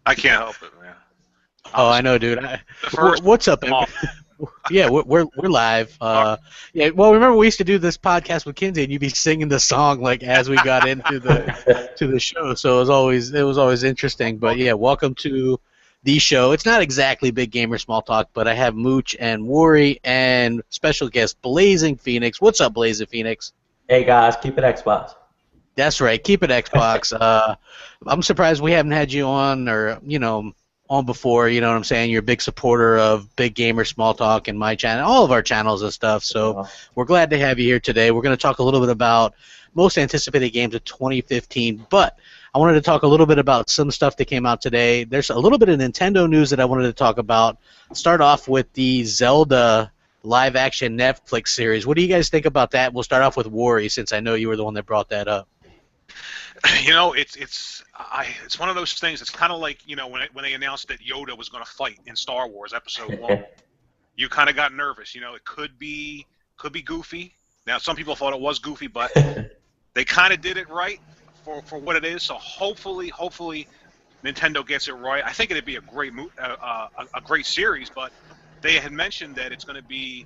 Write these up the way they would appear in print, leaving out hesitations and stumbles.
I can't help it, man. Oh, I know, dude. What's up, everyone? Yeah, we're live. Yeah, well, remember we used to do this podcast with Kinsey, and you'd be singing the song like as we got into the show. So it was always interesting. But yeah, welcome to the show. It's not exactly Big Gamer Small Talk, but I have Mooch and Woory and special guest Blazing Phoenix. What's up, Blazing Phoenix? Hey guys, keep it Xbox. That's right, keep it Xbox. I'm surprised we haven't had you on on before, you know what I'm saying? You're a big supporter of Big Gamer Small Talk and my channel, all of our channels and stuff, so we're glad to have you here today. We're going to talk a little bit about most anticipated games of 2015, but I wanted to talk a little bit about some stuff that came out today. There's a little bit of Nintendo news that I wanted to talk about. Start off with the Zelda live-action Netflix series. What do you guys think about that? We'll start off with Woory, since I know you were the one that brought that up. You know, it's one of those things. It's kind of like, you know, when they announced that Yoda was going to fight in Star Wars Episode 1, you kind of got nervous. You know, it could be goofy. Now, some people thought it was goofy, but they kind of did it right for what it is. So hopefully, Nintendo gets it right. I think it'd be a great series. But they had mentioned that it's going to be,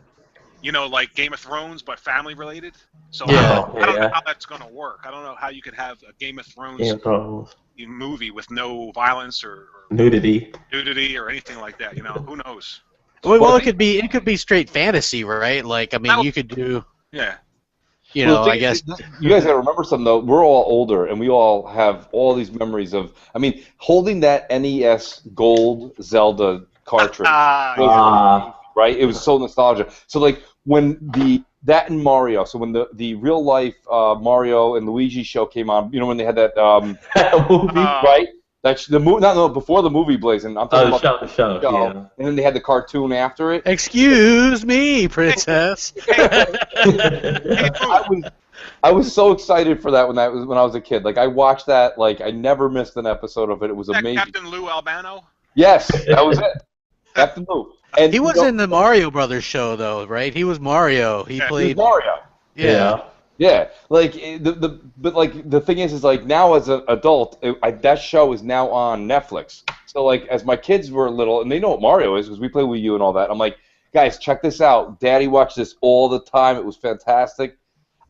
you know, like Game of Thrones, but family related. So I don't know how that's going to work. I don't know how you could have a Game of Thrones movie with no violence or nudity or anything like that. You know, who knows? Well, it could be straight fantasy, right? Like, I mean, you could do. Yeah. You know, I guess. You guys got to remember something, though. We're all older, and we all have all these memories of. I mean, holding that NES Gold Zelda cartridge. Right? It was so nostalgia. So, like, when that and Mario, so when the real life Mario and Luigi show came on, you know, when they had that movie, right? That's the movie, before the movie, Blazing. I'm talking about the show. Yeah. And then they had the cartoon after it. Excuse me, princess. I was so excited for that when I was a kid. Like, I watched that. Like, I never missed an episode of it. It was amazing. Captain Lou Albano. Yes, that was it. Captain Lou. And he was in the Mario Brothers show, though, right? He was Mario. He played Mario. Yeah. Like but like the thing is like now as an adult, that show is now on Netflix. So like as my kids were little, and they know what Mario is because we play Wii U and all that. I'm like, guys, check this out. Daddy watched this all the time. It was fantastic.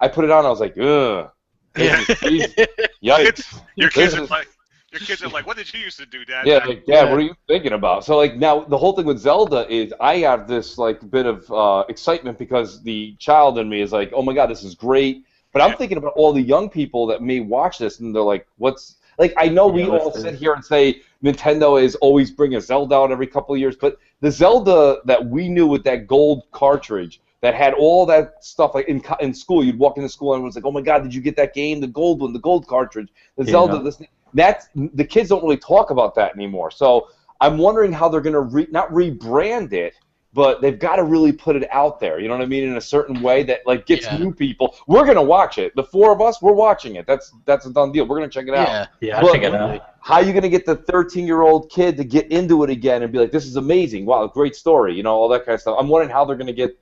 I put it on. I was like, ugh. Yikes. Your kids are like, what did you used to do, Dad? Yeah, like, Dad, what are you thinking about? So, like, now the whole thing with Zelda is I have this, like, bit of excitement because the child in me is like, oh, my God, this is great. But I'm thinking about all the young people that may watch this, and they're like, what's... Like, I know we all sit here and say Nintendo is always bringing a Zelda out every couple of years, but the Zelda that we knew with that gold cartridge that had all that stuff, like in school, you'd walk into school and everyone's like, oh, my God, did you get that game? The gold one, the gold cartridge, the Zelda, this... the kids don't really talk about that anymore. So I'm wondering how they're going to not rebrand it, but they've got to really put it out there. You know what I mean? In a certain way that like gets new people. We're going to watch it. The four of us, we're watching it. That's a done deal. We're going to check it out. Yeah, I'll check it out. How are you going to get the 13-year-old kid to get into it again and be like, this is amazing. Wow, great story. You know, all that kind of stuff. I'm wondering how they're going to get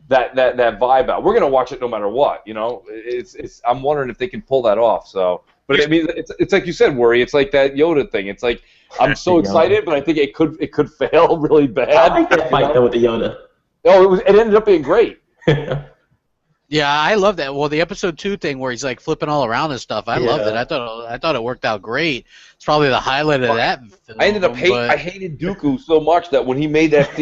that vibe out. We're going to watch it no matter what. You know, I'm wondering if they can pull that off. So. But I mean, it's like you said, Worry. It's like that Yoda thing. It's like I'm so excited, but I think it could fail really bad. I think that might go with the Yoda. Oh, it ended up being great. Yeah, I love that. Well, the episode 2 thing where he's like flipping all around and stuff, I loved it. I thought it worked out great. It's probably the highlight of that film. I hated Dooku so much that when he made that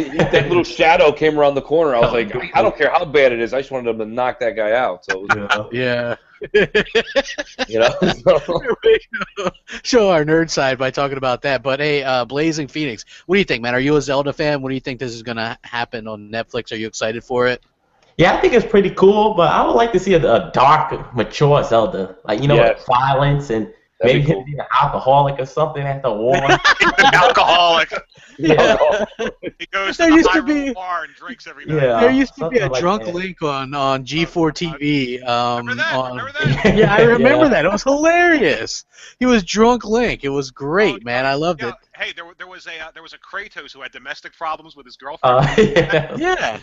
little shadow came around the corner, I was like, I don't care how bad it is. I just wanted him to knock that guy out. So yeah. You know, show our nerd side by talking about that. But hey, Blazing Phoenix, what do you think, man? Are you a Zelda fan? What do you think this is gonna happen on Netflix? Are you excited for it? Yeah, I think it's pretty cool, but I would like to see a dark, mature Zelda, like with violence and maybe him being an alcoholic or something after a war. Alcoholic. Yeah. He goes to the bar and drinks every night. Yeah, there used to be a drunk Link on G4 TV. Remember that? Yeah, I remember that. It was hilarious. He was drunk Link. It was great, man. I loved it. Hey, there was a Kratos who had domestic problems with his girlfriend. Yeah.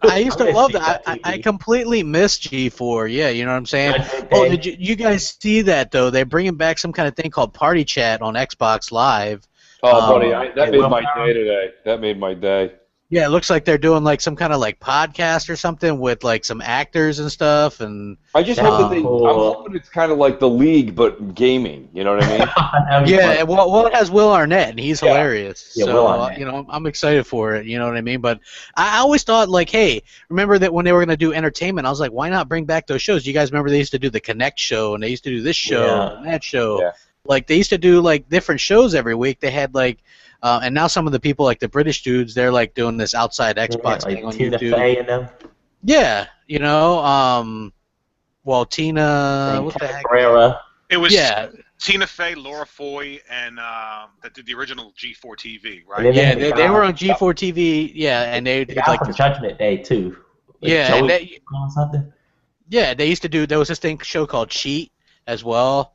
I used to love that. I completely miss G4. Yeah, you know what I'm saying? Oh, did you guys see that though? They're bringing back some kind of thing called Party Chat on Xbox Live. Oh, buddy, that made my day today. That made my day. Yeah, it looks like they're doing like some kind of like podcast or something with like some actors and stuff. And I just hope that I'm hoping it's kind of like The League but gaming. You know what I mean? Yeah, well, it has Will Arnett and he's hilarious. Yeah, so I'm excited for it. You know what I mean? But I always thought like, hey, remember that when they were gonna do entertainment, I was like, why not bring back those shows? You guys remember they used to do the Kinect show and they used to do this show and that show. Yeah. Like they used to do like different shows every week. They had like. And now some of the people, like the British dudes, they're like doing this outside Xbox thing on Tina YouTube. Fey and them. Yeah, you know, well, Tina, what the heck? It was Tina Fey, Laura Foy, and that did the original G4 TV, right? Yeah, they were on G4 TV. Yeah, and they did like for Judgment Day too. Like yeah, something. Yeah, they used to do. There was this show called Cheat as well.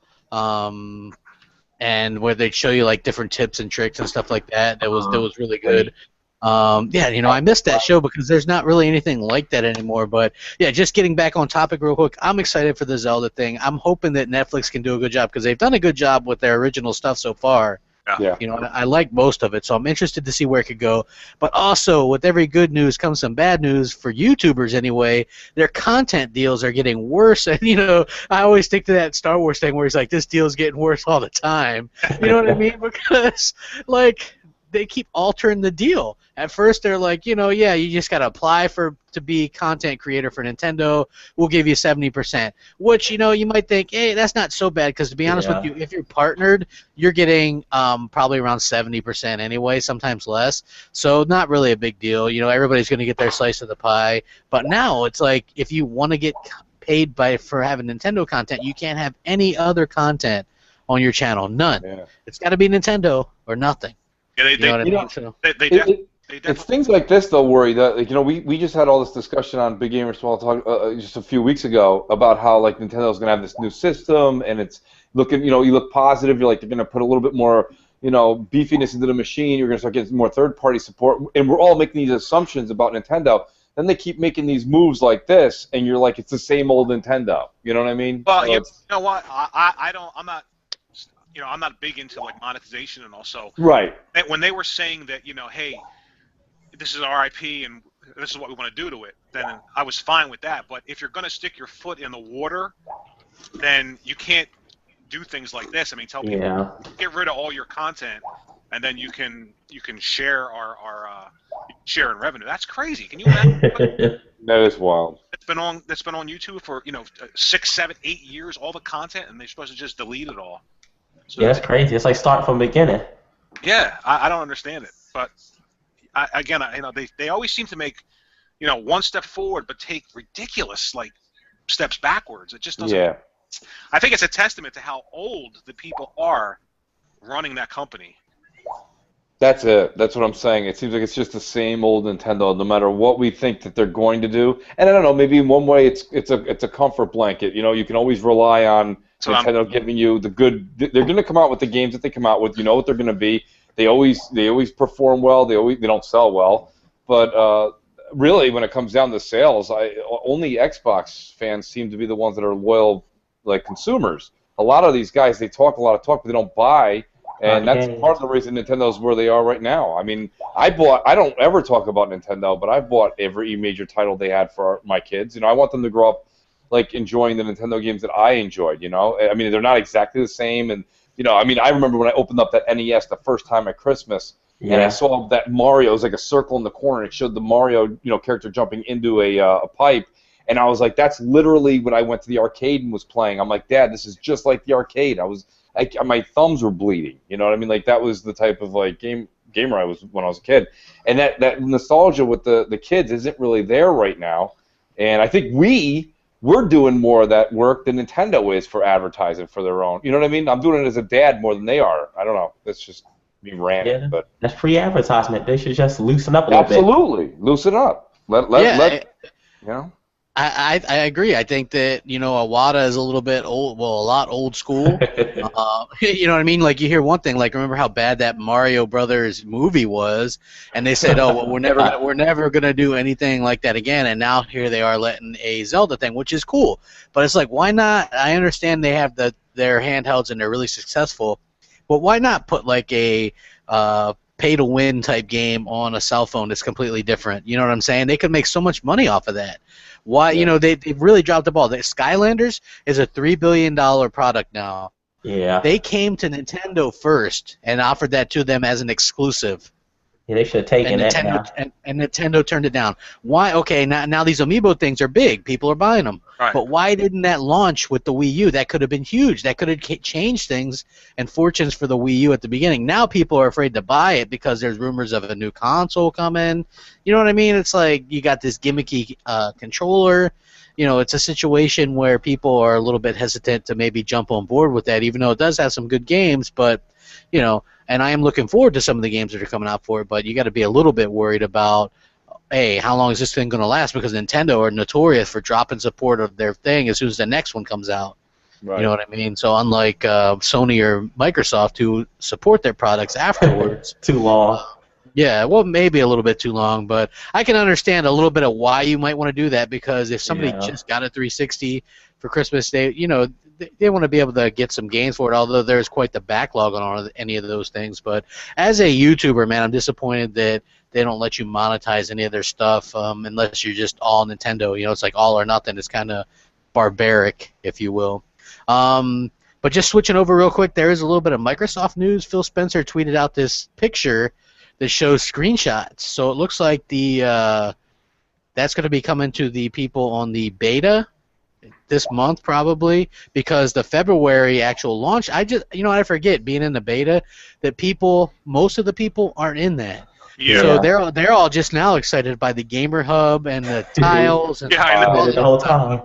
And where they'd show you like different tips and tricks and stuff like that. That was really good. Yeah, you know, I missed that show because there's not really anything like that anymore. But yeah, just getting back on topic real quick, I'm excited for the Zelda thing. I'm hoping that Netflix can do a good job because they've done a good job with their original stuff so far. Yeah. You know, I like most of it, so I'm interested to see where it could go. But also, with every good news comes some bad news for YouTubers anyway. Their content deals are getting worse, and you know, I always stick to that Star Wars thing where it's like this deal's getting worse all the time. You know what I mean? Because like they keep altering the deal. At first, they're like, you know, yeah, you just got to apply to be content creator for Nintendo. We'll give you 70%, which, you know, you might think, hey, that's not so bad because, to be honest with you, if you're partnered, you're getting probably around 70% anyway, sometimes less. So not really a big deal. You know, everybody's going to get their slice of the pie. But now it's like if you want to get paid for having Nintendo content, you can't have any other content on your channel. None. Yeah. It's got to be Nintendo or nothing. Yeah, it's things like this though, worry that like, you know, we just had all this discussion on Big Gamer Small Talk just a few weeks ago about how like Nintendo's gonna have this new system and it's looking, you know, you look positive. You're like they're gonna put a little bit more, you know, beefiness into the machine. You're gonna start getting more third-party support, and we're all making these assumptions about Nintendo. Then they keep making these moves like this, and you're like, it's the same old Nintendo. You know what I mean? Well, you know what? I'm not. You know, I'm not big into like monetization and also. Right. When they were saying that, you know, hey, this is our IP and this is what we want to do to it, then I was fine with that. But if you're going to stick your foot in the water, then you can't do things like this. I mean, tell people get rid of all your content, and then you can share our share in revenue. That's crazy. Can you imagine? That is wild. That's been on YouTube for 6, 7, 8 years. All the content, and they're supposed to just delete it all. So yeah, that's crazy. It's like starting from the beginning. Yeah, I don't understand it. But they always seem to make, one step forward but take ridiculous steps backwards. It just doesn't. Yeah. I think it's a testament to how old the people are running that company. That's it. That's what I'm saying. It seems like it's just the same old Nintendo, no matter what we think that they're going to do. And I don't know, maybe in one way it's a comfort blanket. You can always rely on Nintendo giving you the good. They're going to come out with the games that they come out with. You know what they're going to be. They always perform well. They don't sell well, but really, when it comes down to sales, only Xbox fans seem to be the ones that are loyal, consumers. A lot of these guys, they talk a lot of talk, but they don't buy. And that's part of the reason Nintendo's where they are right now. I mean, I don't ever talk about Nintendo, but I bought every major title they had for my kids. I want them to grow up enjoying the Nintendo games that I enjoyed. I mean, they're not exactly the same. And I remember when I opened up that NES the first time at Christmas, and I saw that Mario, it was like a circle in the corner. It showed the Mario, character jumping into a pipe. And I was like, that's literally when I went to the arcade and was playing. I'm like, Dad, this is just like the arcade. My thumbs were bleeding. You know what I mean? That was the type of gamer I was when I was a kid. And that nostalgia with the kids isn't really there right now. And I think we're doing more of that work than Nintendo is for advertising for their own. You know what I mean? I'm doing it as a dad more than they are. I don't know. That's just me ranting. But that's free advertisement. They should just loosen up a little bit. Absolutely. Loosen up. Let I agree. I think that Iwata is a little bit old, well, a lot old school. You know what I mean? Like you hear one thing, like remember how bad that Mario Brothers movie was, and they said, oh, well, we're never gonna do anything like that again. And now here they are letting a Zelda thing, which is cool. But it's like, why not? I understand they have their handhelds and they're really successful, but why not put like a pay to win type game on a cell phone that's completely different? You know what I'm saying? They could make so much money off of that. Why, Yeah. they've really dropped the ball. The Skylanders is a $3 billion product now. Yeah. They came to Nintendo first and offered that to them as an exclusive. Yeah, they should have taken And that now. Nintendo, and Nintendo turned it down. Why? Okay, now these Amiibo things are big. People are buying them. Right. But why didn't that launch with the Wii U? That could have been huge. That could have changed things and fortunes for the Wii U at the beginning. Now people are afraid to buy it because there's rumors of a new console coming. You know what I mean? It's like you got this gimmicky controller. It's a situation where people are a little bit hesitant to maybe jump on board with that, even though it does have some good games. But, and I am looking forward to some of the games that are coming out for it, but you got to be a little bit worried about, hey, how long is this thing going to last? Because Nintendo are notorious for dropping support of their thing as soon as the next one comes out. Right. You know what I mean? So unlike Sony or Microsoft, who support their products afterwards. Too long. Yeah, well, maybe a little bit too long, but I can understand a little bit of why you might want to do that, because if somebody just got a 360 for Christmas, they want to be able to get some gains for it, although there's quite the backlog on any of those things. But as a YouTuber, man, I'm disappointed that they don't let you monetize any of their stuff unless you're just all Nintendo. It's like all or nothing. It's kind of barbaric, if you will. But just switching over real quick, there is a little bit of Microsoft news. Phil Spencer tweeted out this picture that shows screenshots. So it looks like that's going to be coming to the people on the beta this month probably, because the February actual launch, I forget, being in the beta, that most of the people aren't in that. Yeah. So they're all just now excited by the Gamer Hub and the tiles and Yeah, I know. The whole time.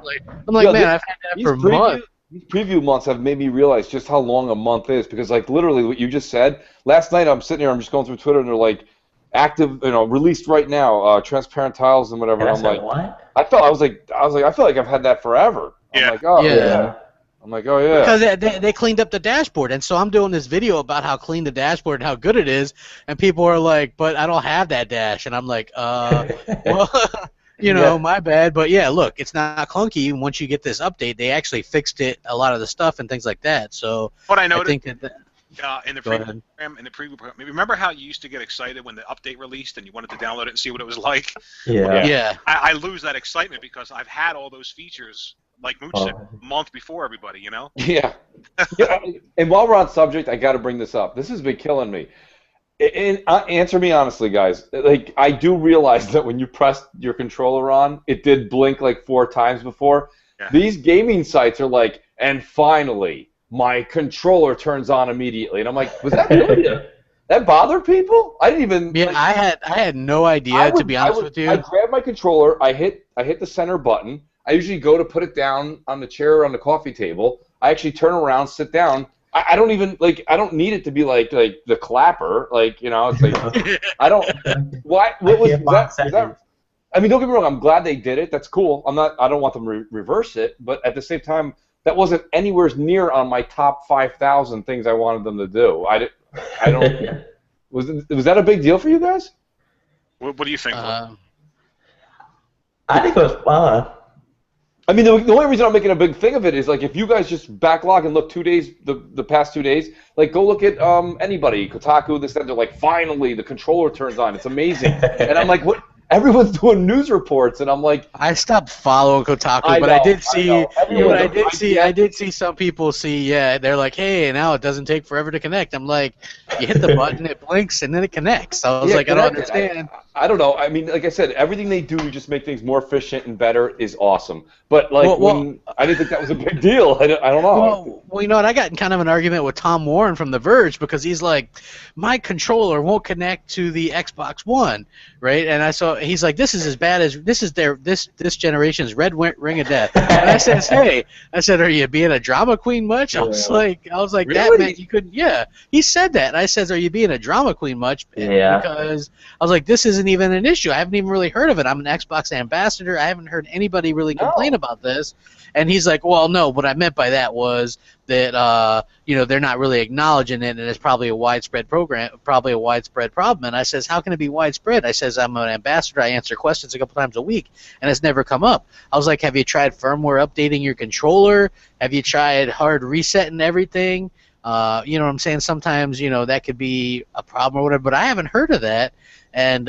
I'm like, man, I've had that for months. These preview months have made me realize just how long a month is, because like literally what you just said. Last night I'm sitting here, I'm just going through Twitter, and they're like, active, released right now, transparent tiles and whatever. And I'm like, what? I feel like I've had that forever. Yeah. I'm like, oh Yeah. I'm like, oh yeah. Because they cleaned up the dashboard, and so I'm doing this video about how clean the dashboard and how good it is, and people are like, but I don't have that dash, and I'm like, well, my bad. But yeah, look, it's not clunky. Once you get this update, they actually fixed it, a lot of the stuff and things like that. So What I noticed think that in the Go ahead. preview program, remember how you used to get excited when the update released and you wanted to download it and see what it was like? Yeah. I lose that excitement because I've had all those features, like Mooch said, a month before everybody, Yeah. And while we're on subject, I got to bring this up. This has been killing me. And answer me honestly, guys. Like, I do realize that when you pressed your controller on, it did blink like 4 times before. Yeah. These gaming sites are like, and finally, my controller turns on immediately. And I'm like, was that really that bothered people? I didn't even. Yeah, like, I had no idea, to be honest with you. I grab my controller, I hit the center button. I usually go to put it down on the chair or on the coffee table. I actually turn around, sit down. I don't even I don't need it to be like the clapper. It's like I don't. Why? What was that? I mean, don't get me wrong. I'm glad they did it. That's cool. I don't want them to reverse it. But at the same time, that wasn't anywhere near on my top 5,000 things I wanted them to do. I don't. Was that a big deal for you guys? What do you think? I think it was fun. I mean, the only reason I'm making a big thing of it is, like, if you guys just backlog and look 2 days, the past 2 days, like, go look at anybody, Kotaku, they're like, finally, the controller turns on. It's amazing. And I'm like, what? Everyone's doing news reports, and I'm like, I stopped following Kotaku, but I did see some people they're like, hey, now it doesn't take forever to connect. I'm like, you hit the button, it blinks, and then it connects. So I was like, I don't understand. I don't know. I mean, like I said, everything they do to just make things more efficient and better is awesome. But I didn't think that was a big deal. I don't know. Well, you know what? I got in kind of an argument with Tom Warren from The Verge, because he's like, my controller won't connect to the Xbox One, right? And he's like, this is as bad as this generation's red ring of death. And I said, are you being a drama queen much? I was like, really? that meant you couldn't. Yeah, he said that. And I said, are you being a drama queen much? Yeah. Because I was like, this isn't isn't even an issue. I haven't even really heard of it. I'm an Xbox ambassador. I haven't heard anybody really complain about this. And he's like, well, no, what I meant by that was that, they're not really acknowledging it, and it's probably a widespread problem. And I says, how can it be widespread? I says, I'm an ambassador. I answer questions a couple times a week, and it's never come up. I was like, have you tried firmware updating your controller? Have you tried hard resetting everything? You know what I'm saying? Sometimes, that could be a problem or whatever, but I haven't heard of that. And,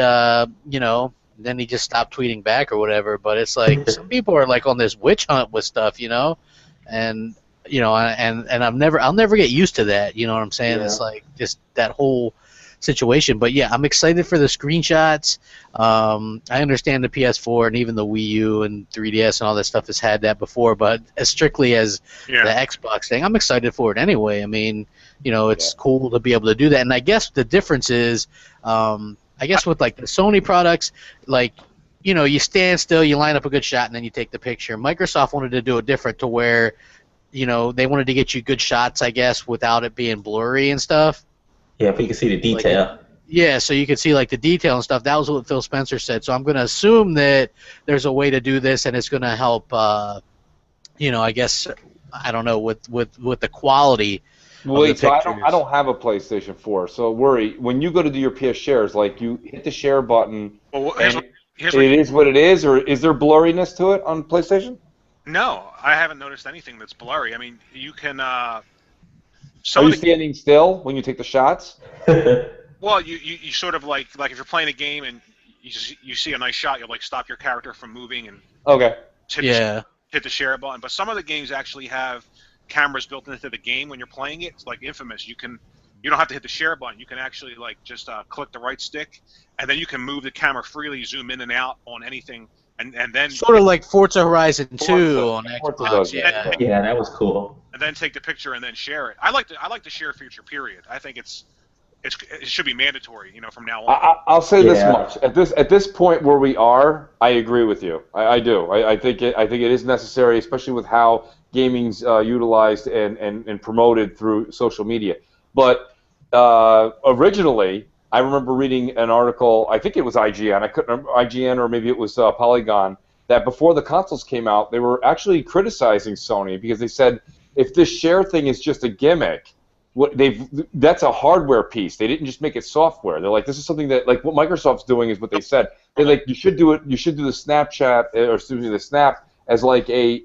then he just stopped tweeting back or whatever. But it's like some people are like on this witch hunt with stuff, and I'll never get used to that. You know what I'm saying? Yeah. It's like just that whole situation. But yeah, I'm excited for the screenshots. I understand the PS4 and even the Wii U and 3DS and all that stuff has had that before, but as strictly as the Xbox thing, I'm excited for it anyway. I mean, it's cool to be able to do that. And I guess the difference is, with like the Sony products, like, you stand still, you line up a good shot, and then you take the picture. Microsoft wanted to do it different to where, they wanted to get you good shots, I guess, without it being blurry and stuff. Yeah, but you can see the detail. So you can see like the detail and stuff. That was what Phil Spencer said. So I'm going to assume that there's a way to do this, and it's going to help. I guess I don't know with the quality. Wait, so I don't have a PlayStation 4. So worry when you go to do your PS shares, like you hit the share button. Well, it is what it is, or is there blurriness to it on PlayStation? No, I haven't noticed anything that's blurry. I mean, you can. Are you standing still when you take the shots? Well, you sort of like if you're playing a game and you see a nice shot, you'll like stop your character from moving and hit the share button. But some of the games actually have cameras built into the game when you're playing it. It's like Infamous. You don't have to hit the share button. You can actually like just click the right stick, and then you can move the camera freely, zoom in and out on anything, and then sort of like Forza Horizon 2 on Xbox. Yeah, that was cool. And then take the picture and then share it. I like to share feature. Period. I think it should be mandatory. From now on. I'll say this much: at this point where we are, I agree with you. I do. I think it is necessary, especially with how gaming's utilized and promoted through social media. But originally, I remember reading an article. I think it was IGN. I couldn't remember IGN or maybe it was Polygon. That before the consoles came out, they were actually criticizing Sony because they said if this share thing is just a gimmick, that's a hardware piece. They didn't just make it software. They're like, this is something that like what Microsoft's doing is what they said. They're like, you should do it. You should do the Snapchat or excuse me, the Snap as like a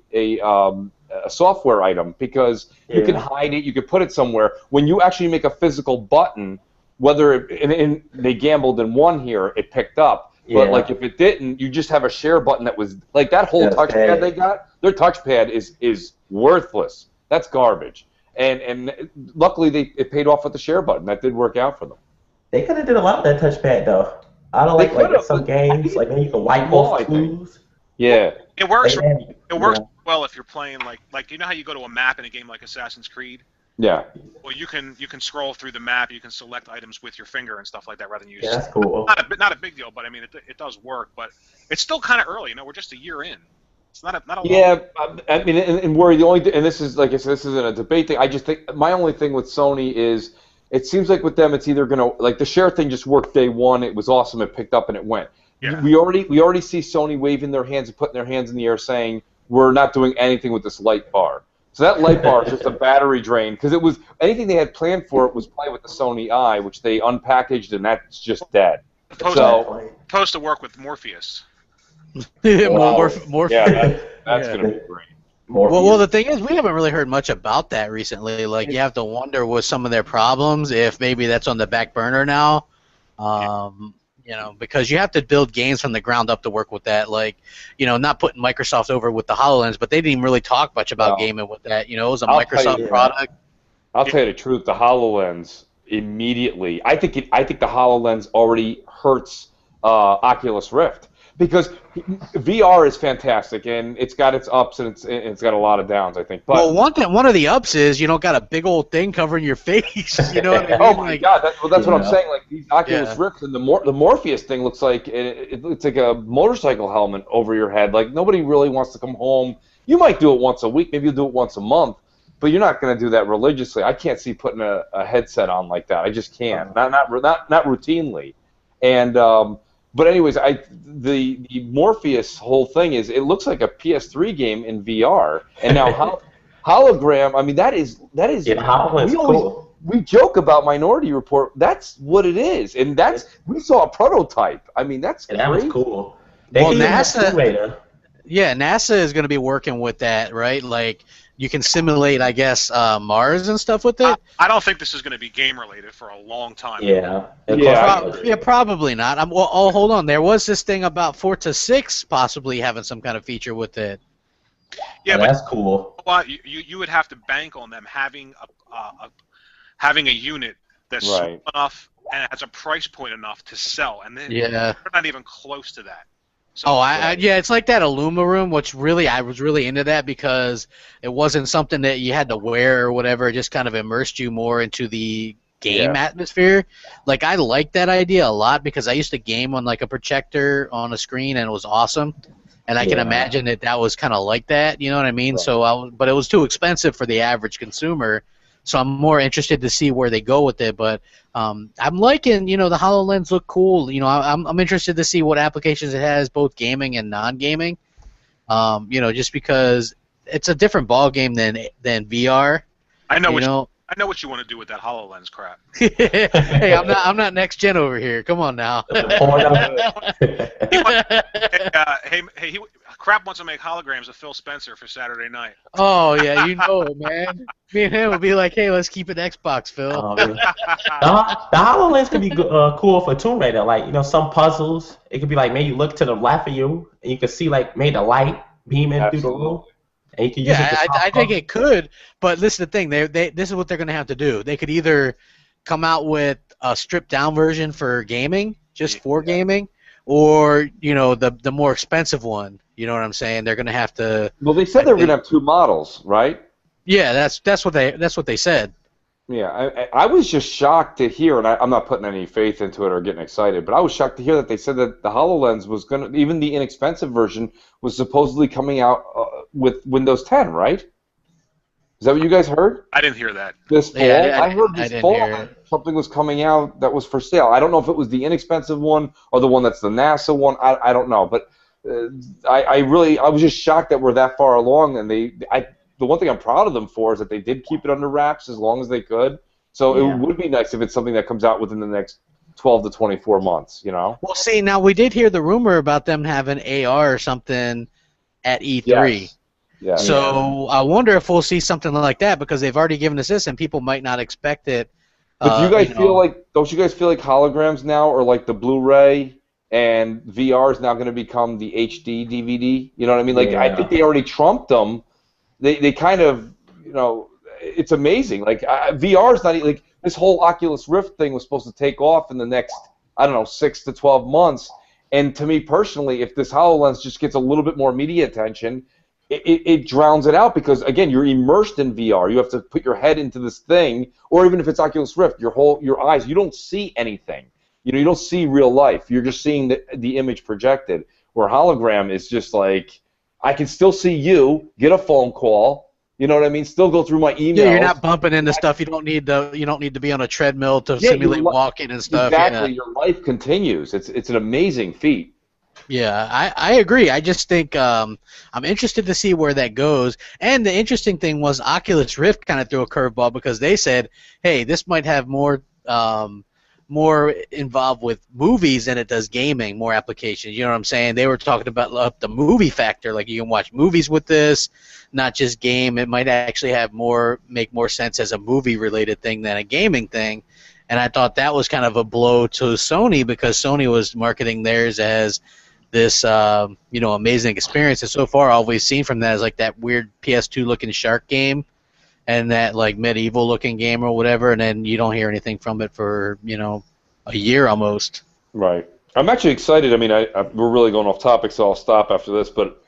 software item because you can hide it. You can put it somewhere. When you actually make a physical button, whether and they gambled and won here, it picked up. But like if it didn't, you just have a share button that was like that whole touchpad they got. Their touchpad is worthless. That's garbage. And luckily it paid off with the share button. That did work out for them. They could have did a lot with that touchpad though. I don't like some games like you can wipe off clues. Yeah. It works. It works well if you're playing like you know how you go to a map in a game like Assassin's Creed. Yeah. Well, you can scroll through the map. You can select items with your finger and stuff like that rather than use. Yeah, that's cool. Not a big deal, but I mean it does work. But it's still kind of early. We're just a year in. It's not a I mean, and where the only and this is like I said, this isn't a debate thing. I just think my only thing with Sony is it seems like with them it's either gonna like the share thing just worked day one. It was awesome. It picked up and it went. Yeah. We already see Sony waving their hands and putting their hands in the air saying we're not doing anything with this light bar. So that light bar is just a battery drain because it was anything they had planned for it was probably with the Sony Eye, which they unpackaged and that's just dead. Supposed to work with Morpheus. Morpheus. Yeah, that's gonna be great. Well, the thing is, we haven't really heard much about that recently. Like, you have to wonder with some of their problems if maybe that's on the back burner now. Because you have to build games from the ground up to work with that. Like, not putting Microsoft over with the HoloLens, but they didn't even really talk much about gaming with that. It was a Microsoft product. I'll tell you the truth. The HoloLens immediately. I think the HoloLens already hurts Oculus Rift. Because VR is fantastic, and it's got its ups and it's got a lot of downs, I think. But one of the ups is you don't got a big old thing covering your face. You know what I mean? Oh my God! That's what I'm saying. Like these Oculus Rifts and the Morpheus thing looks like it's like a motorcycle helmet over your head. Like nobody really wants to come home. You might do it once a week, maybe you'll do it once a month, but you're not going to do that religiously. I can't see putting a headset on like that. I just can't. Not routinely, and. But anyways, the Morpheus whole thing is it looks like a PS3 game in VR, and now hologram. I mean, that is Yeah, HoloLens cool. We joke about Minority Report. That's what it is, and we saw a prototype. I mean, that's that crazy. was cool. Well, NASA. Yeah, NASA is going to be working with that, right? Like, you can simulate, I guess, Mars and stuff with it. I don't think this is going to be game related for a long time. Yeah. Probably not. Well, hold on. There was this thing about Forza 6 possibly having some kind of feature with it. Yeah, but that's cool. Well, you would have to bank on them having a unit that's small enough and has a price point enough to sell, and then they're not even close to that. So, yeah, it's like that Illuma room, which really I was really into that because it wasn't something that you had to wear or whatever. It just kind of immersed you more into the game atmosphere. Like, I like that idea a lot because I used to game on like a projector on a screen and it was awesome. And I can imagine that was kind of like that, you know what I mean? Right. But it was too expensive for the average consumer. So I'm more interested to see where they go with it, but I'm liking, the HoloLens look cool. I'm interested to see what applications it has, both gaming and non-gaming. Just because it's a different ball game than VR. I know what you want to do with that HoloLens crap. Hey, I'm not next gen over here. Come on now. Crap wants to make holograms of Phil Spencer for Saturday night. Oh yeah, man. Me and him will be like, hey, let's keep it Xbox, Phil. The HoloLens could be cool for Tomb Raider. Like, some puzzles. It could be like maybe you look to the left of you and you can see like maybe the light beaming through the room. And you can use I think it could, but this is the thing. This is what they're going to have to do. They could either come out with a stripped down version for gaming, just for gaming, or the more expensive one. You know what I'm saying? They're going to have to. Well, they said they were going to have two models, right? Yeah, that's what they said. Yeah, I was just shocked to hear, and I'm not putting any faith into it or getting excited, but I was shocked to hear that they said that the HoloLens was going to, even the inexpensive version, was supposedly coming out with Windows 10, right? Is that what you guys heard? I didn't hear that. This fall? I heard this fall something was coming out that was for sale. I don't know if it was the inexpensive one or the one that's the NASA one. I don't know, but I was just shocked that we're that far along, and the one thing I'm proud of them for is that they did keep it under wraps as long as they could. So it would be nice if it's something that comes out within the next 12 to 24 months, Well, see, now we did hear the rumor about them having AR or something at E3. Yes. Yeah. So I wonder if we'll see something like that because they've already given us this and people might not expect it. But don't you guys feel like holograms now are like the Blu-ray and VR is now going to become the HD DVD? You know what I mean? Like, I think they already trumped them. They kind of, it's amazing. Like, VR is not, like, this whole Oculus Rift thing was supposed to take off in the next, 6 to 12 months. And to me personally, if this HoloLens just gets a little bit more media attention, it drowns it out because, again, you're immersed in VR. You have to put your head into this thing, or even if it's Oculus Rift, your eyes, you don't see anything. You don't see real life. You're just seeing the image projected. Where hologram is just like, I can still see you, get a phone call, you know what I mean? Still go through my emails. Yeah, you're not bumping into stuff. You don't need to be on a treadmill to simulate walking and stuff. Exactly, your life continues. It's an amazing feat. Yeah, I agree. I just think I'm interested to see where that goes. And the interesting thing was Oculus Rift kind of threw a curveball because they said, hey, this might have more involved with movies than it does gaming, more applications. You know what I'm saying? They were talking about the movie factor, like you can watch movies with this, not just game. It might actually make more sense as a movie-related thing than a gaming thing. And I thought that was kind of a blow to Sony because Sony was marketing theirs as this amazing experience. And so far, all we've seen from that is like that weird PS2-looking shark game and that like medieval-looking game or whatever, and then you don't hear anything from it for a year almost. Right. I'm actually excited. I mean, we're really going off topic, so I'll stop after this. But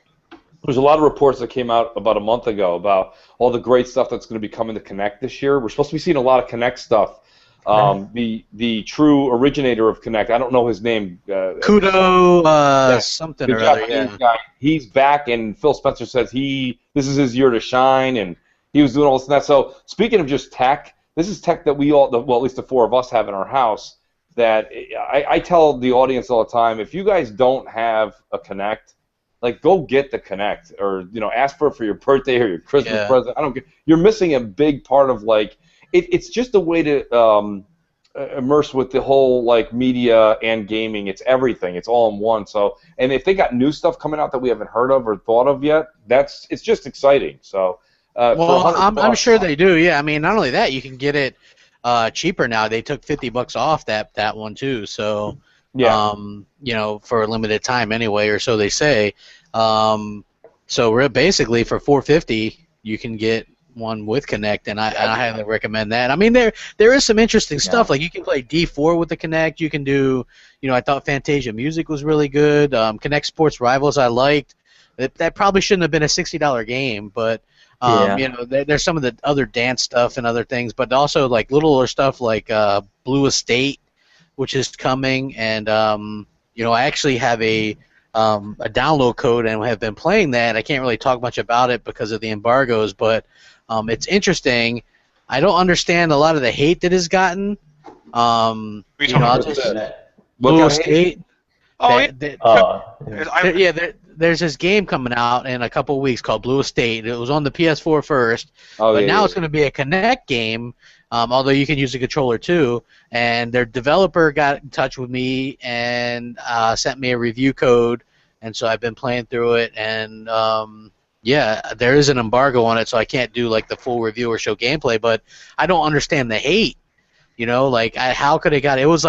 there's a lot of reports that came out about a month ago about all the great stuff that's going to be coming to Kinect this year. We're supposed to be seeing a lot of Kinect stuff. The true originator of Kinect, I don't know his name. Kudo something or other. Yeah. Guy. He's back, and Phil Spencer says this is his year to shine, and he was doing all this and that. So speaking of just tech, this is tech that we all, well, at least the four of us have in our house. that I tell the audience all the time, if you guys don't have a Kinect, like, go get the Kinect, or ask for it for your birthday or your Christmas present. I don't care. You're missing a big part of it's just a way to immerse with the whole media and gaming. It's everything. It's all in one. So, and if they got new stuff coming out that we haven't heard of or thought of yet, it's just exciting. So, well, I'm sure they do. Yeah, I mean, not only that, you can get it cheaper now. They took $50 off that one too. So. Yeah. For a limited time anyway, or so they say. So basically for $450, you can get one with Kinect, and I highly recommend that. I mean, there is some interesting stuff. Like, you can play D4 with the Kinect. You can do, I thought Fantasia Music was really good. Kinect Sports Rivals I liked. That probably shouldn't have been a $60 game, but there's some of the other dance stuff and other things, but also like littler stuff like Blue Estate, which is coming, and I actually have a download code and have been playing that. I can't really talk much about it because of the embargoes, but it's interesting. I don't understand a lot of the hate that has gotten. I'll just Blue Estate. Oh, There's this game coming out in a couple of weeks called Blue Estate. It was on the PS4 first, but now it's going to be a Kinect game. Although you can use a controller too, and their developer got in touch with me and sent me a review code, and so I've been playing through it, and there is an embargo on it, so I can't do the full review or show gameplay, but I don't understand the hate, how could it got, it was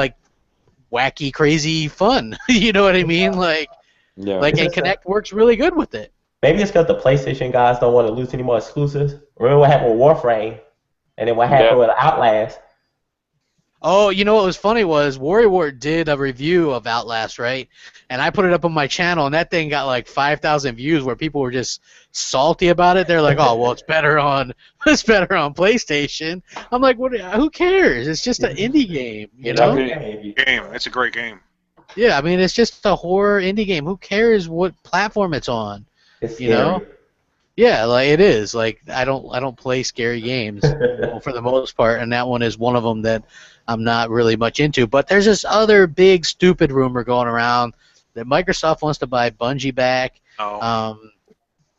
wacky, crazy fun, you know what I mean, and Kinect works really good with it. Maybe it's because the PlayStation guys don't want to lose any more exclusives. Remember what happened with Warframe? And then what happened with Outlast? Oh, what was funny was Warrior did a review of Outlast, right? And I put it up on my channel, and that thing got 5,000 views, where people were just salty about it. They're like, "Oh, well, it's better on PlayStation." I'm like, "What? Who cares? It's just an indie game, It's a great game. Yeah, I mean, it's just a horror indie game. Who cares what platform it's on? It's scary. Yeah, it is. I don't play scary games for the most part, and that one is one of them that I'm not really much into. But there's this other big stupid rumor going around that Microsoft wants to buy Bungie back. Oh.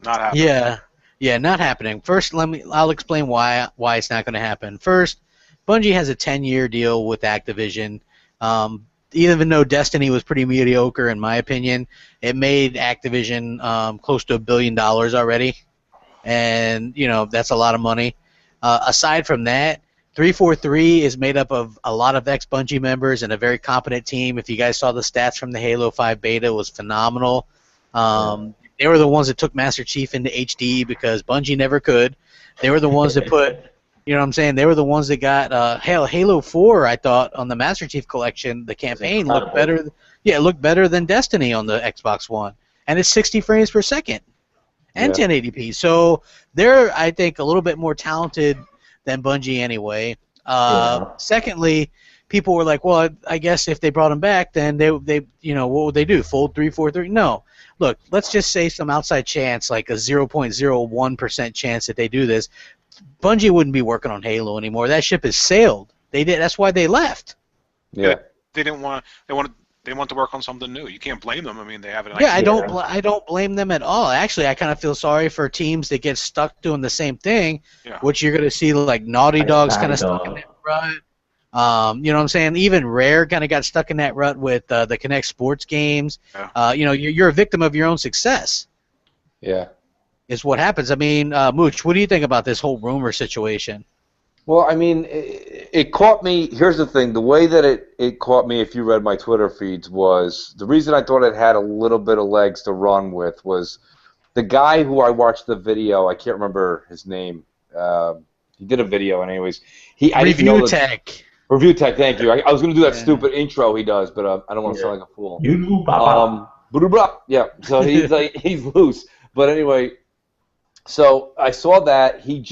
Not happening. Yeah, not happening. First, I'll explain why it's not going to happen. First, Bungie has a 10-year deal with Activision. Even though Destiny was pretty mediocre, in my opinion, it made Activision close to $1 billion already. And, that's a lot of money. Aside from that, 343 is made up of a lot of ex-Bungie members and a very competent team. If you guys saw the stats from the Halo 5 beta, it was phenomenal. They were the ones that took Master Chief into HD because Bungie never could. They were the ones that put, they were the ones that got, Halo 4, I thought, on the Master Chief collection, the campaign looked better. Yeah, it looked better than Destiny on the Xbox One. And it's 60 frames per second. And 1080p. So they're, I think, a little bit more talented than Bungie anyway. Secondly, people were like, well, I guess if they brought him back, then they what would they do? Fold 343? No. Look, let's just say some outside chance, like a 0.01% chance that they do this. Bungie wouldn't be working on Halo anymore. That ship has sailed. They did. That's why they left. Yeah. They didn't want. They want to work on something new. You can't blame them. I mean, they have an idea. Yeah, I don't blame them at all. Actually, I kind of feel sorry for teams that get stuck doing the same thing, which you're going to see Naughty Dog's kind of stuck in that rut. You know what I'm saying? Even Rare kind of got stuck in that rut with the Kinect Sports games. Yeah. You're a victim of your own success. Yeah. Is what happens. I mean, Mooch, what do you think about this whole rumor situation? Well, I mean, it caught me. Here's the thing. The way that it caught me, if you read my Twitter feeds, was the reason I thought it had a little bit of legs to run with was the guy who I watched the video. I can't remember his name. He did a video, and anyways, Review Tech. Review Tech. Thank you. I was going to do that stupid intro he does, but I don't want to sound like a fool. Yeah. So he's loose. But anyway. So I saw that he's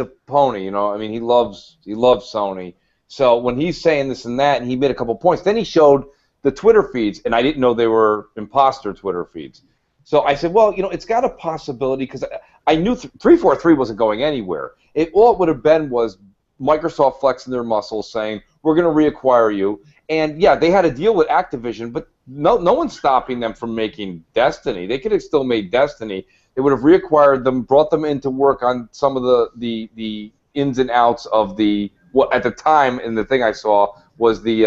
a pony, I mean, he loves Sony. So when he's saying this and that, and he made a couple points, then he showed the Twitter feeds, and I didn't know they were imposter Twitter feeds. So I said, well, it's got a possibility, because I knew 343 wasn't going anywhere. All it would have been was Microsoft flexing their muscles, saying, we're going to reacquire you, And yeah, they had a deal with Activision, but no one's stopping them from making Destiny. They could have still made Destiny. They would have reacquired them, brought them in to work on some of the ins and outs of the what at the time. And the thing I saw was the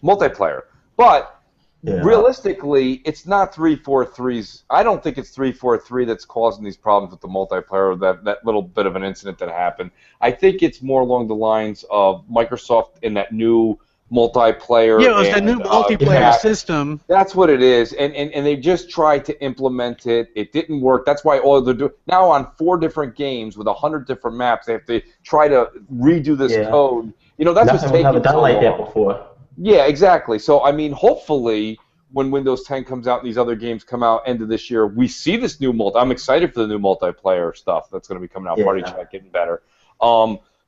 multiplayer. But realistically, it's not 343's. I don't think it's 343 that's causing these problems with the multiplayer. That little bit of an incident that happened. I think it's more along the lines of Microsoft in that new multiplayer. Yeah, it was the new multiplayer system. That's what it is, and they just tried to implement it. It didn't work. That's why all they're doing now on 4 different games with 100 different maps. They have to try to redo this code. You know, that's what's taking so long. Done like that before. Yeah, exactly. So I mean, hopefully, when Windows 10 comes out and these other games come out end of this year, we see this new I'm excited for the new multiplayer stuff that's going to be coming out. Party Chat getting better.